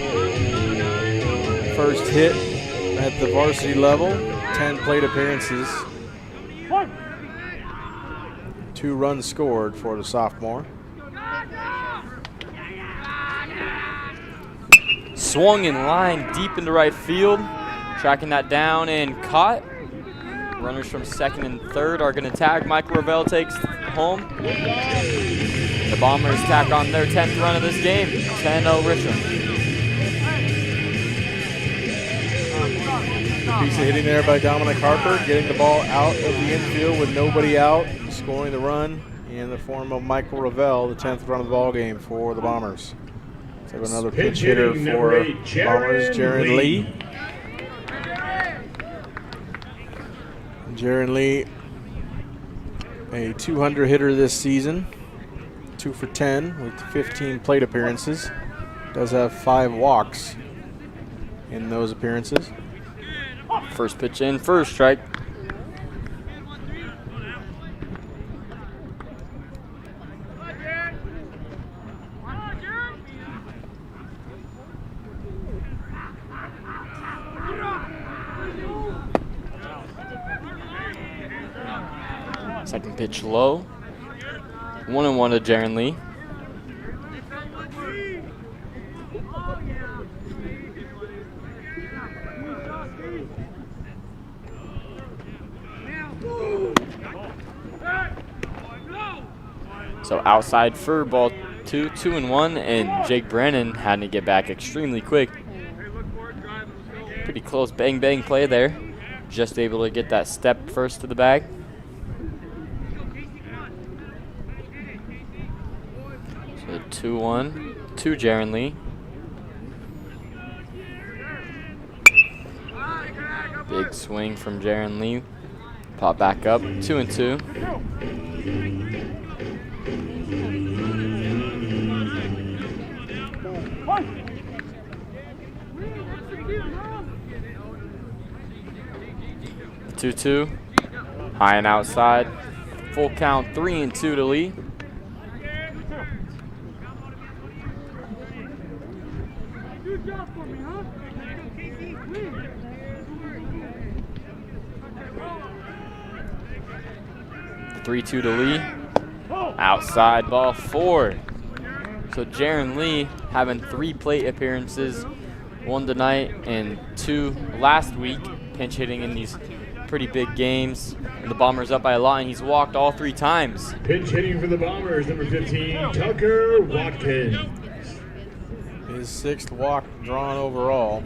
first hit at the varsity level. 10 plate appearances. 2 runs scored for the sophomore. Swung in line deep into right field. Tracking that down and caught. Runners from second and third are going to tag. Michael Ravel takes home. The Bombers tack on their 10th run of this game. 10-0 Richland. Piece of hitting there by Dominic Harper, getting the ball out of the infield with nobody out, scoring the run in the form of Michael Ravel, the 10th run of the ball game for the Bombers. So another pitch hitter for Bombers, Jaron Lee. Jaron Lee, a 200 hitter this season, 2 for 10 with 15 plate appearances. Does have 5 walks in those appearances. First pitch in, first strike. Second pitch low. 1-1 to Jaron Lee. So outside for ball 2, 2-1, and Jake Brannon had to get back extremely quick. Pretty close bang bang play there. Just able to get that step first to the bag. So 2-1 to Jaron Lee. Big swing from Jaron Lee. Pop back up, 2-2. The 2-2, high and outside. Full count, 3-2 to Lee. The 3-2 to Lee. Outside, ball 4. So Jaron Lee having 3 plate appearances, 1 tonight and 2 last week, pinch hitting in these pretty big games. And the Bombers up by a lot, and he's walked all 3 times. Pinch hitting for the Bombers, number 15, Tucker Watkins. His 6th walk drawn overall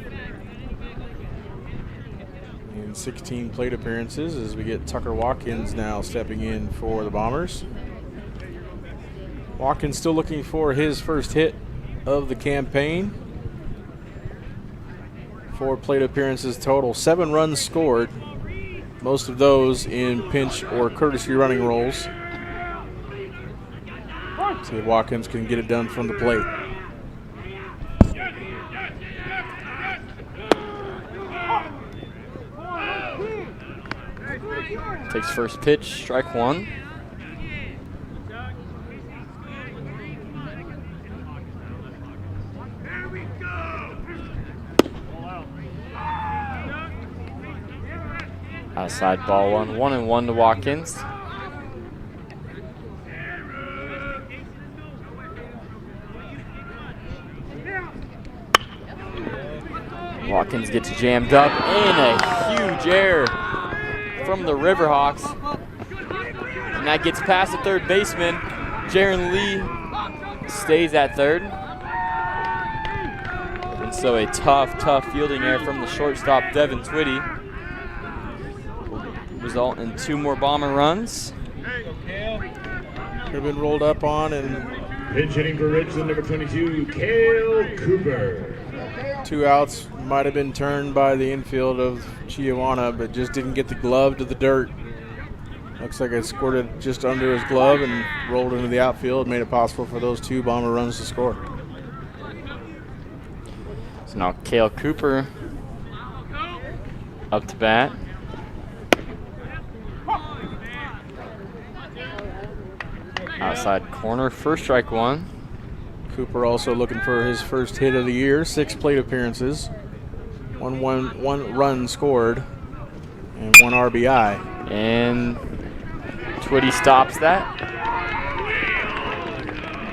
in 16 plate appearances, as we get Tucker Watkins now stepping in for the Bombers. Watkins still looking for his first hit of the campaign. 4 plate appearances total, 7 runs scored, most of those in pinch or courtesy running roles. See if Watkins can get it done from the plate. Takes first pitch, strike 1. Outside ball 1, 1-1 to Watkins. Watkins gets jammed up in a huge error from the Riverhawks. And that gets past the third baseman. Jaron Lee stays at third. And so a tough fielding error from the shortstop, Devin Twitty. Result in 2 more Bomber runs. Could have been rolled up on, and Pinch hitting for Richland, number 22, Cale Cooper. 2 outs. Might have been turned by the infield of Chiawana, but just didn't get the glove to the dirt. Looks like it squirted just under his glove and rolled into the outfield, made it possible for those 2 Bomber runs to score. So now Cale Cooper up to bat. Outside corner, first strike 1. Cooper also looking for his first hit of the year, 6 plate appearances, one run scored, and 1 RBI. And Twitty stops that.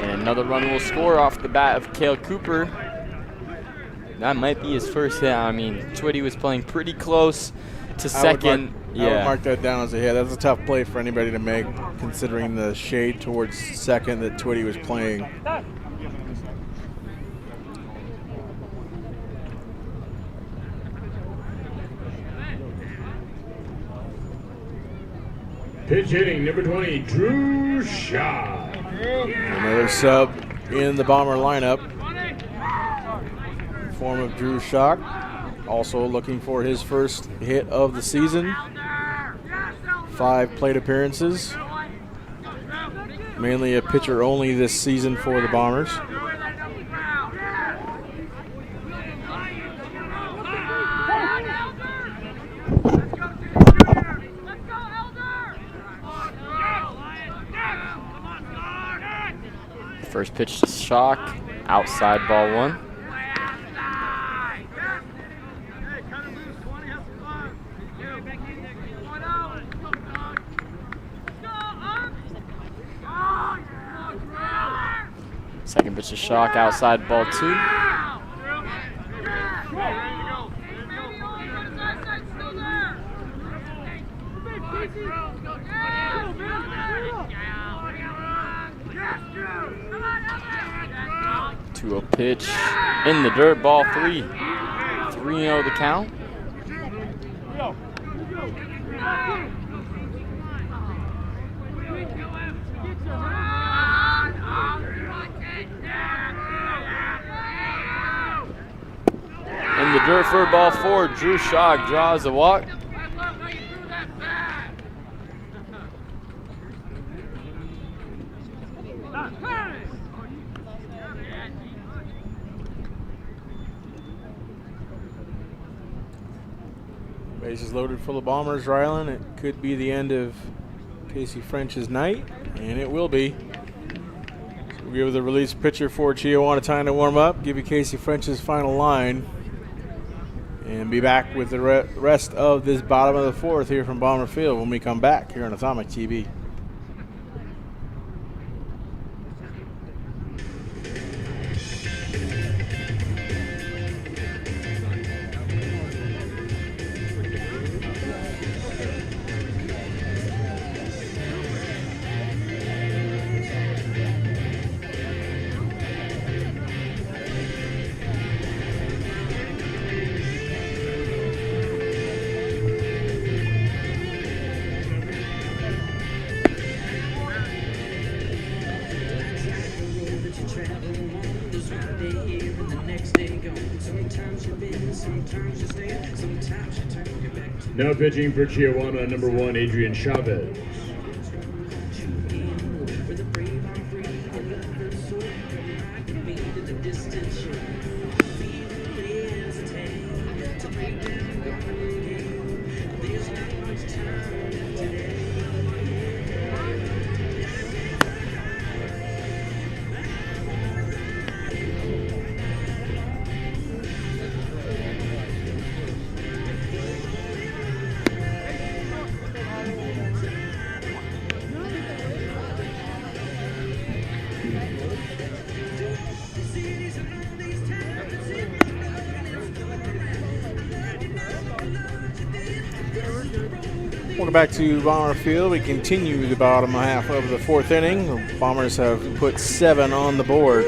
And another run will score off the bat of Cale Cooper. That might be his first hit. I mean, Twitty was playing pretty close to second. I would mark that down as a hit. That's a tough play for anybody to make, considering the shade towards second that Twitty was playing. Pitch hitting, number 20, Drew Shaw. Another sub in the Bomber lineup in the form of Drew Shaw. Also looking for his first hit of the season. 5 plate appearances. Mainly a pitcher only this season for the Bombers. First pitch to Shock, outside ball 1. Second pitch to Shock, outside ball 2. To a pitch in the dirt, ball 3. 3-0 the count. In the dirt for ball 4, Drew Shaw draws a walk. Bases loaded for the Bombers, Ryland. It could be the end of Casey French's night, and it will be. So we'll give the release pitcher for Chiawana time to warm up, give you Casey French's final line, and be back with the rest of this bottom of the 4th here from Bomber Field when we come back here on Atomic TV. Now pitching for Chiawana, number 1, Adrian Chavez. Welcome back to Bomber Field. We continue the bottom half of the 4th inning. The Bombers have put 7 on the board.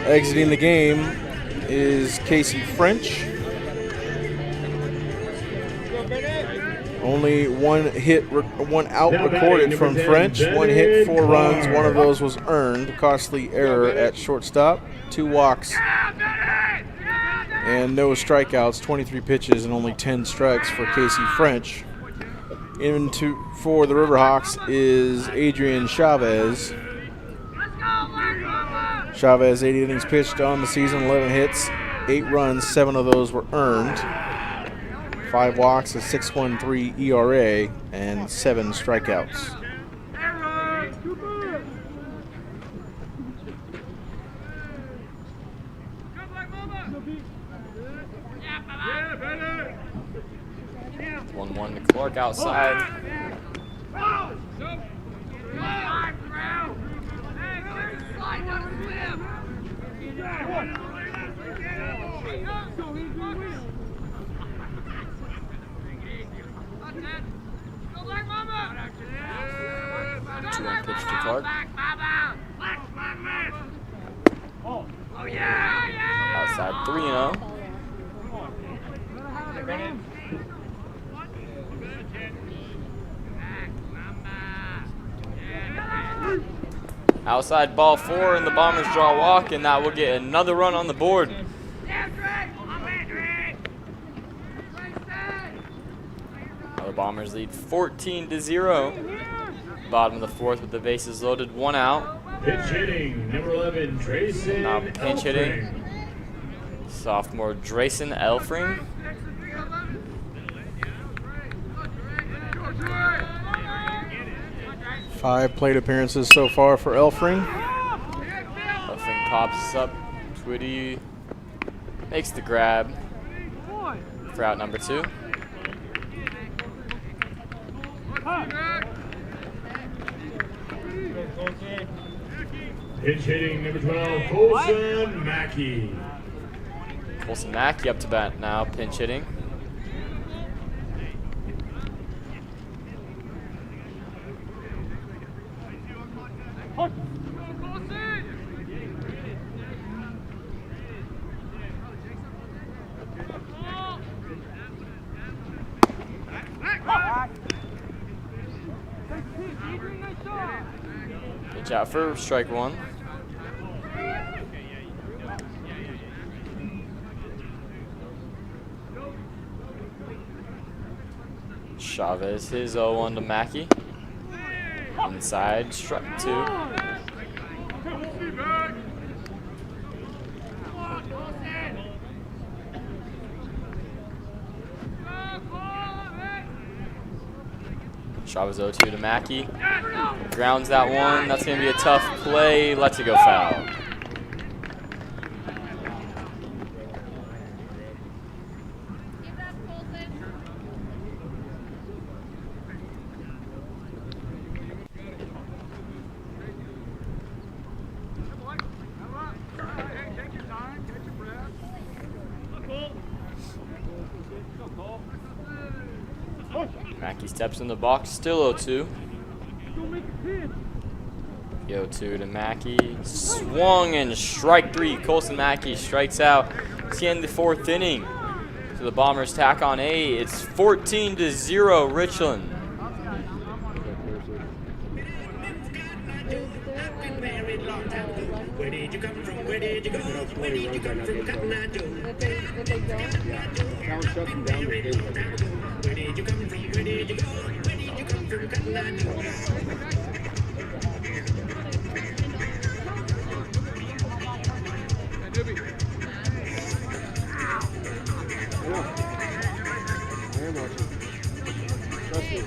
Exiting the game is Casey French. Only one out recorded from French. 1 hit, 4 runs. 1 of those was earned. Costly error at shortstop. 2 walks and no strikeouts. 23 pitches and only 10 strikes for Casey French. For the Riverhawks is Adrian Chavez. Chavez, 8 innings pitched on the season, 11 hits, 8 runs, 7 of those were earned. 5 walks, a 6.13 ERA, and 7 strikeouts. To Clark outside. Two-one pitch to Clark. Outside 3-0. Outside ball 4, and the Bombers draw a walk, and that will get another run on the board. Now the Bombers lead 14-0. Bottom of the 4th with the bases loaded, 1 out. Pitch hitting, number 11, Drayson. Now pinch hitting, sophomore Drayson Elfring. Five plate appearances so far for Elfring. Elfring pops up, Twitty makes the grab for out number 2. Pitch hitting, number 12, Colson Mackey. Colson Mackey up to bat now, pinch hitting. Pitch out for strike 1. Chavez, his 0-1 to Mackey. Inside, strike 2. Chavez 0-2 to Mackey. Grounds that one. That's going to be a tough play. Lets it go foul. Mackey steps in the box, still 0-2. 0-2 to Mackey. Swung and strike 3. Colson Mackey strikes out. It's the end of the 4th inning. So the Bombers tack on 8. It's 14-0 Richland. That's 20 runs right now getting going. Yeah. Challenge shuts them down. They stay with it. I know. I am watching. Trust me.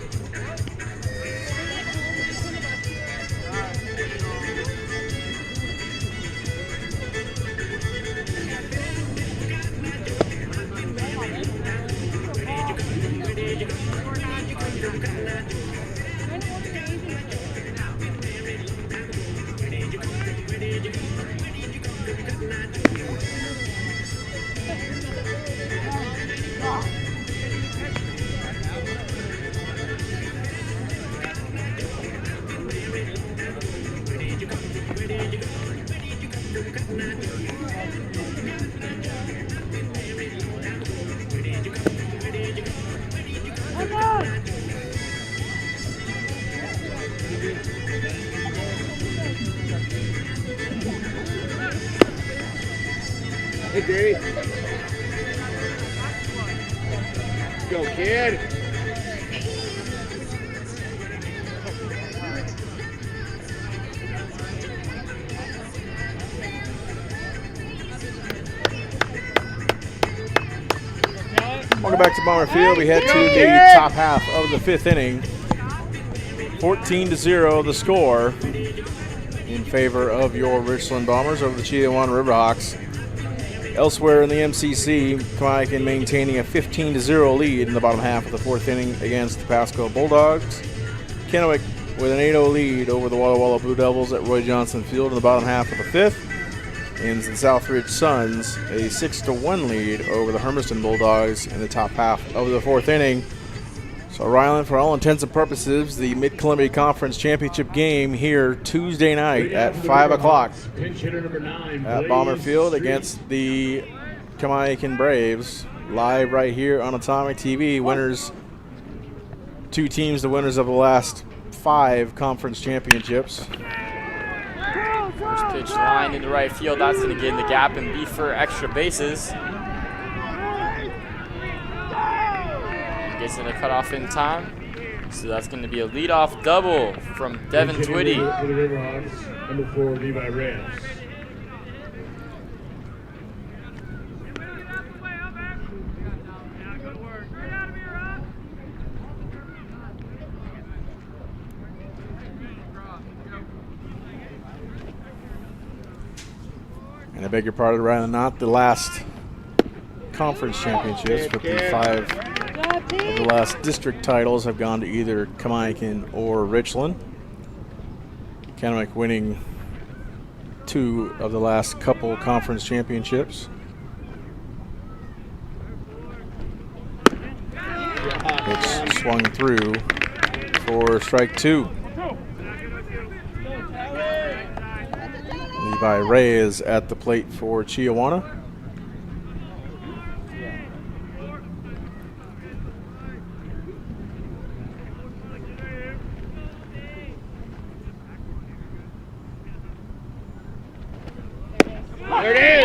Hey, Dave. Let's go, kid. Welcome back to Bomber Field. We head to the top half of the 5th inning. 14-0 the score in favor of your Richland Bombers over the Chiawana Riverhawks. Elsewhere in the MCC, Kamaikan maintaining a 15-0 lead in the bottom half of the 4th inning against the Pasco Bulldogs. Kennewick with an 8-0 lead over the Walla Walla Blue Devils at Roy Johnson Field in the bottom half of the 5th. And the Southridge Suns a 6-1 lead over the Hermiston Bulldogs in the top half of the 4th inning. So Ryland, for all intents and purposes, the Mid-Columbia Conference Championship game here Tuesday night at 5 o'clock at Bomber Field against the Kamaikan Braves. Live right here on Atomic TV. Winners, 2 teams, the winners of the last 5 conference championships. First pitch line into right field. That's going to get in the gap and be for extra bases. Gets in a cutoff in time. So that's going to be a leadoff double from Devin Twitty. For the Riverhawks, number 4, Levi Reyes. And I beg your pardon, Ryan, not the last conference championships, but the 5 of the last district titles have gone to either Kamaikan or Richland. Kennewick winning 2 of the last couple conference championships. It's swung through for strike 2. Levi Reyes at the plate for Chiawana. There it is.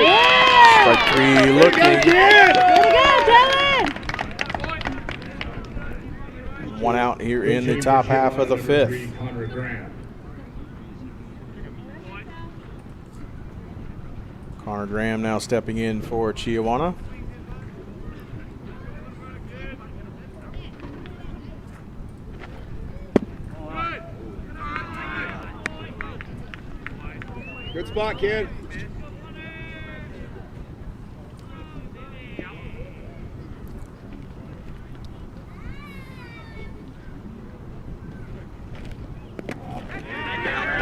Strike 3 looking. One out here in the top half of the 5th. Connor Graham now stepping in for Chiawana. Good spot, kid.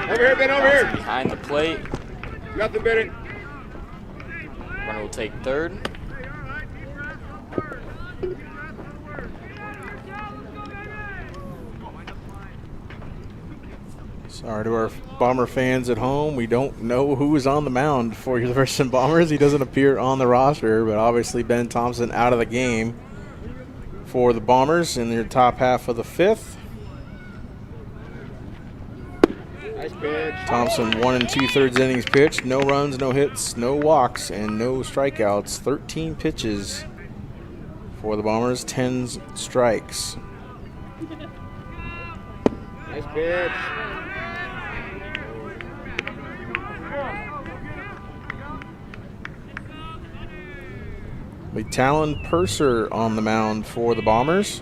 Over here, Ben, over here. Behind the plate. Nothing, Bennett. Runner will take third. Sorry to our Bomber fans at home. We don't know who is on the mound for your Richland Bombers. He doesn't appear on the roster, but obviously Ben Thompson out of the game for the Bombers in their top half of the 5th. Nice pitch. Thompson 1 2/3 innings pitched. No runs, no hits, no walks, and no strikeouts. 13 pitches for the Bombers, 10 strikes. Nice pitch. Talon Purser on the mound for the Bombers.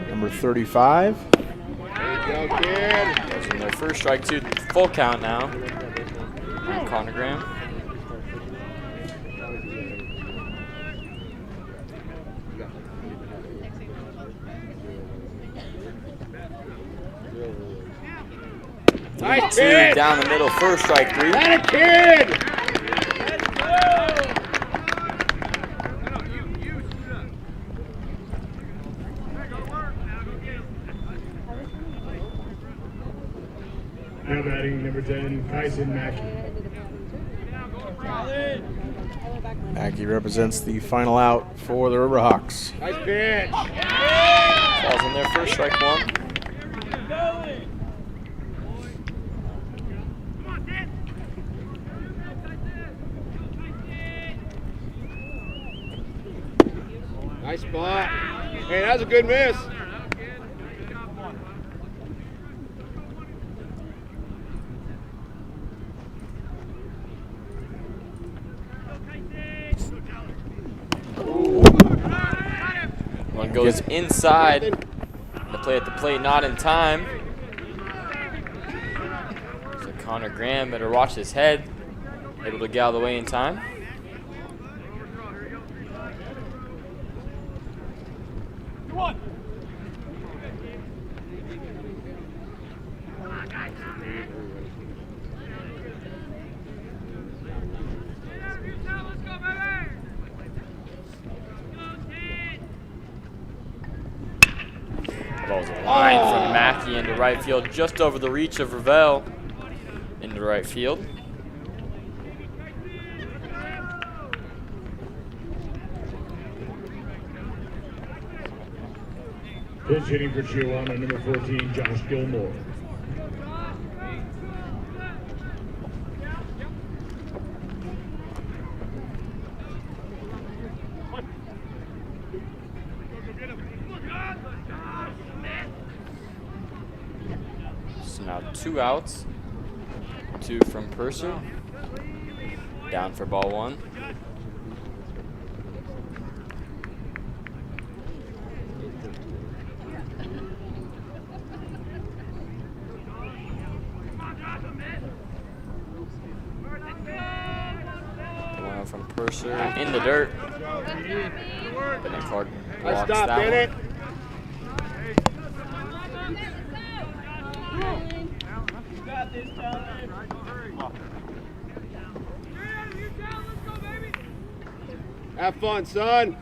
Number 35. There you go, kid. Goes in their first strike, 2, full count now. On Connor Graham. Nice 2 pitch. down the middle, first strike, 3. That a kid. Now batting number 10, Kyson Mackey. Mackey represents the final out for the Riverhawks. Nice pitch. Falls in there, first strike, 1. Nice spot. Hey, that was a good miss. One goes inside. The play at the plate, not in time. So Connor Graham better watch his head. Able to get out of the way in time. Ball's a line from Mackey into right field, just over the reach of Ravel into right field. Pitch hitting for Chiawana, number 14, Josh Gilmore. So now 2 outs. 2 from Purser. Down for ball 1. From Purser in the dirt. But then Clark Nice walks stop, that Bennett. one. Have fun, son.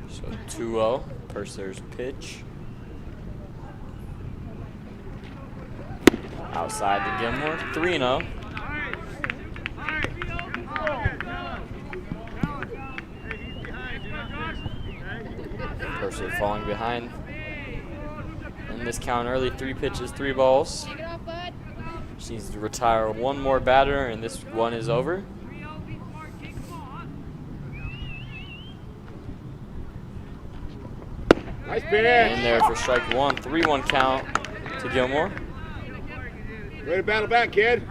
So 2-0, Purser's pitch. Outside to Gilmore, 3-0. Purser falling behind in this count early, 3 pitches, 3 balls. Just needs to retire one more batter, and this one is over. Nice pitch. In there for strike 1, 3-1 count to Gilmore. Ready to battle back, kid.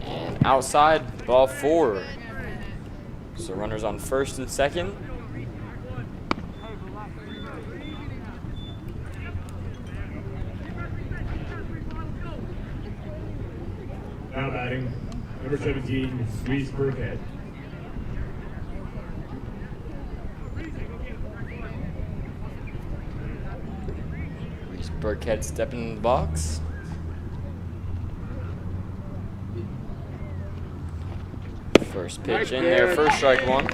And outside, ball 4. So runners on first and second. Now batting number 17, Reese Burkhead. Reese Burkhead stepping in the box. First pitch Nice in there, pitch. first strike 1.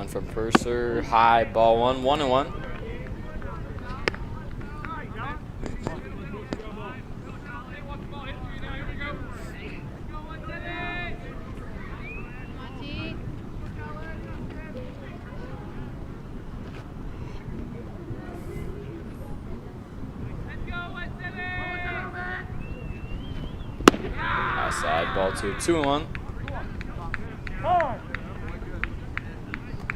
2-1 from Purser. High ball 1, 1-1. Outside ball 2, 2-1.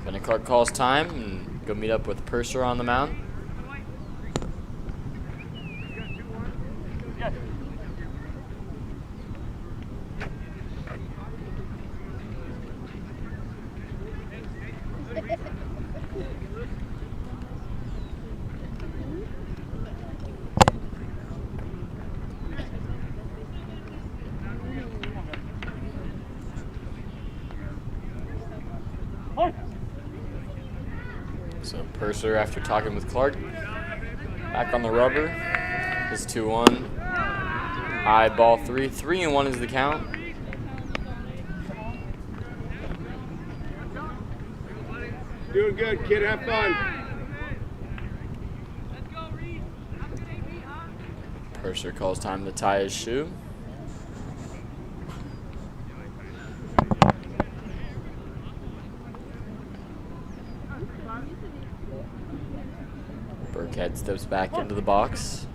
Then Clark calls time and go meet up with Purser on the mound. So Purser, after talking with Clark, back on the rubber. Is 2-1. High ball 3, 3-1 is the count. Doing good, kid. Have fun. Purser calls time to tie his shoe. Burkhead steps back into the box.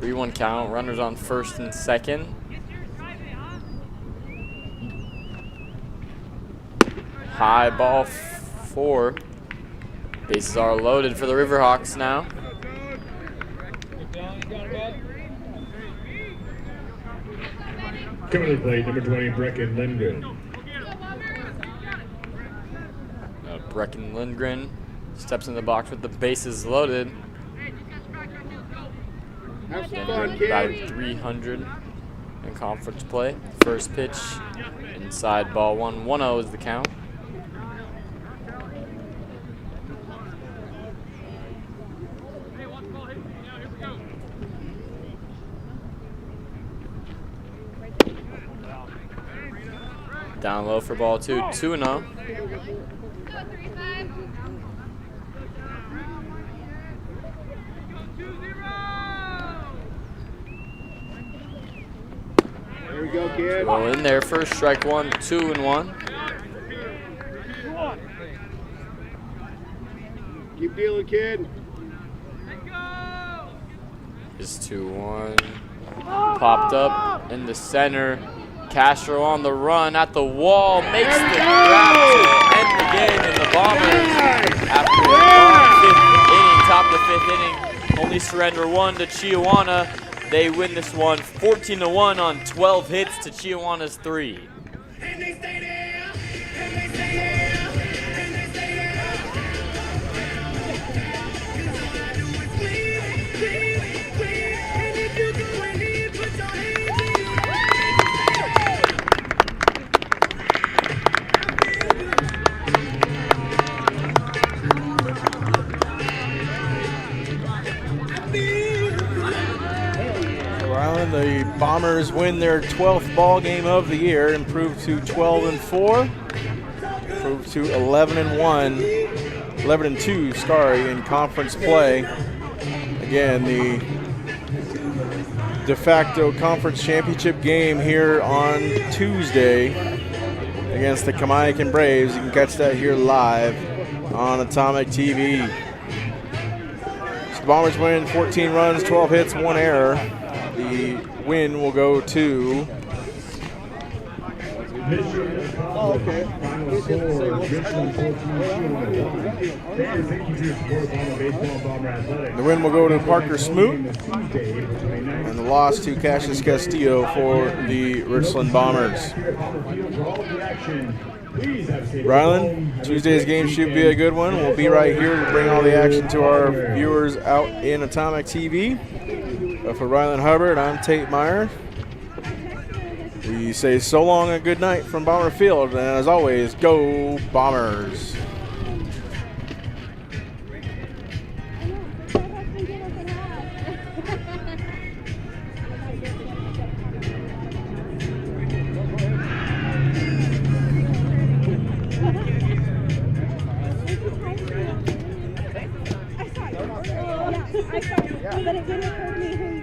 3-1 count, runners on first and second. High ball 4. Bases are loaded for the Riverhawks now. Coming to the plate, number 20, Brecken Lindgren. Brecken Lindgren steps in the box with the bases loaded. Have some Lindgren fun, kid. batting 300 in conference play. First pitch, inside ball 1, 1-0 is the count. Down low for ball 2, 2-0. There we go, kid. Well, in there, first strike 1, 2-1. Keep dealing, kid. Is 2-1. Popped up in the center. Castro on the run at the wall, makes the grab to end the game, and the Bombers, after a long 5th inning, top of the 5th inning, only surrender 1 to Chiawana. They win this one 14-1 on 12 hits to Chiawana's 3. And they stay there, and they stay there, and they stay there. 'Cause all I do is win, win, win. And if you go in here, put your hands in the Ryland, the Bombers win their 12th ball game of the year, improved to 12-4, improved to 11-2, in conference play. Again, the de facto conference championship game here on Tuesday against the Kamaikan Braves. You can catch that here live on Atomic TV. So the Bombers win 14 runs, 12 hits, 1 error. The win will go to Oh, okay. Final score, Richland 14, Chiawana 1. Thank you for your support of Bomber Baseball, Bomber Athletics. the win will go to Parker Smoot, Tuesday, April 29th. and the loss to Cassius Castillo for the Richland Bombers. Ryland, Tuesday's game should be a good one. We'll be right here to bring all the action to our viewers out in Atomic TV. For Ryland Hubbard, I'm Tate Meyer. We say so long and good night from Bomber Field, and as always, go Bombers. I thought, but it didn't occur to me who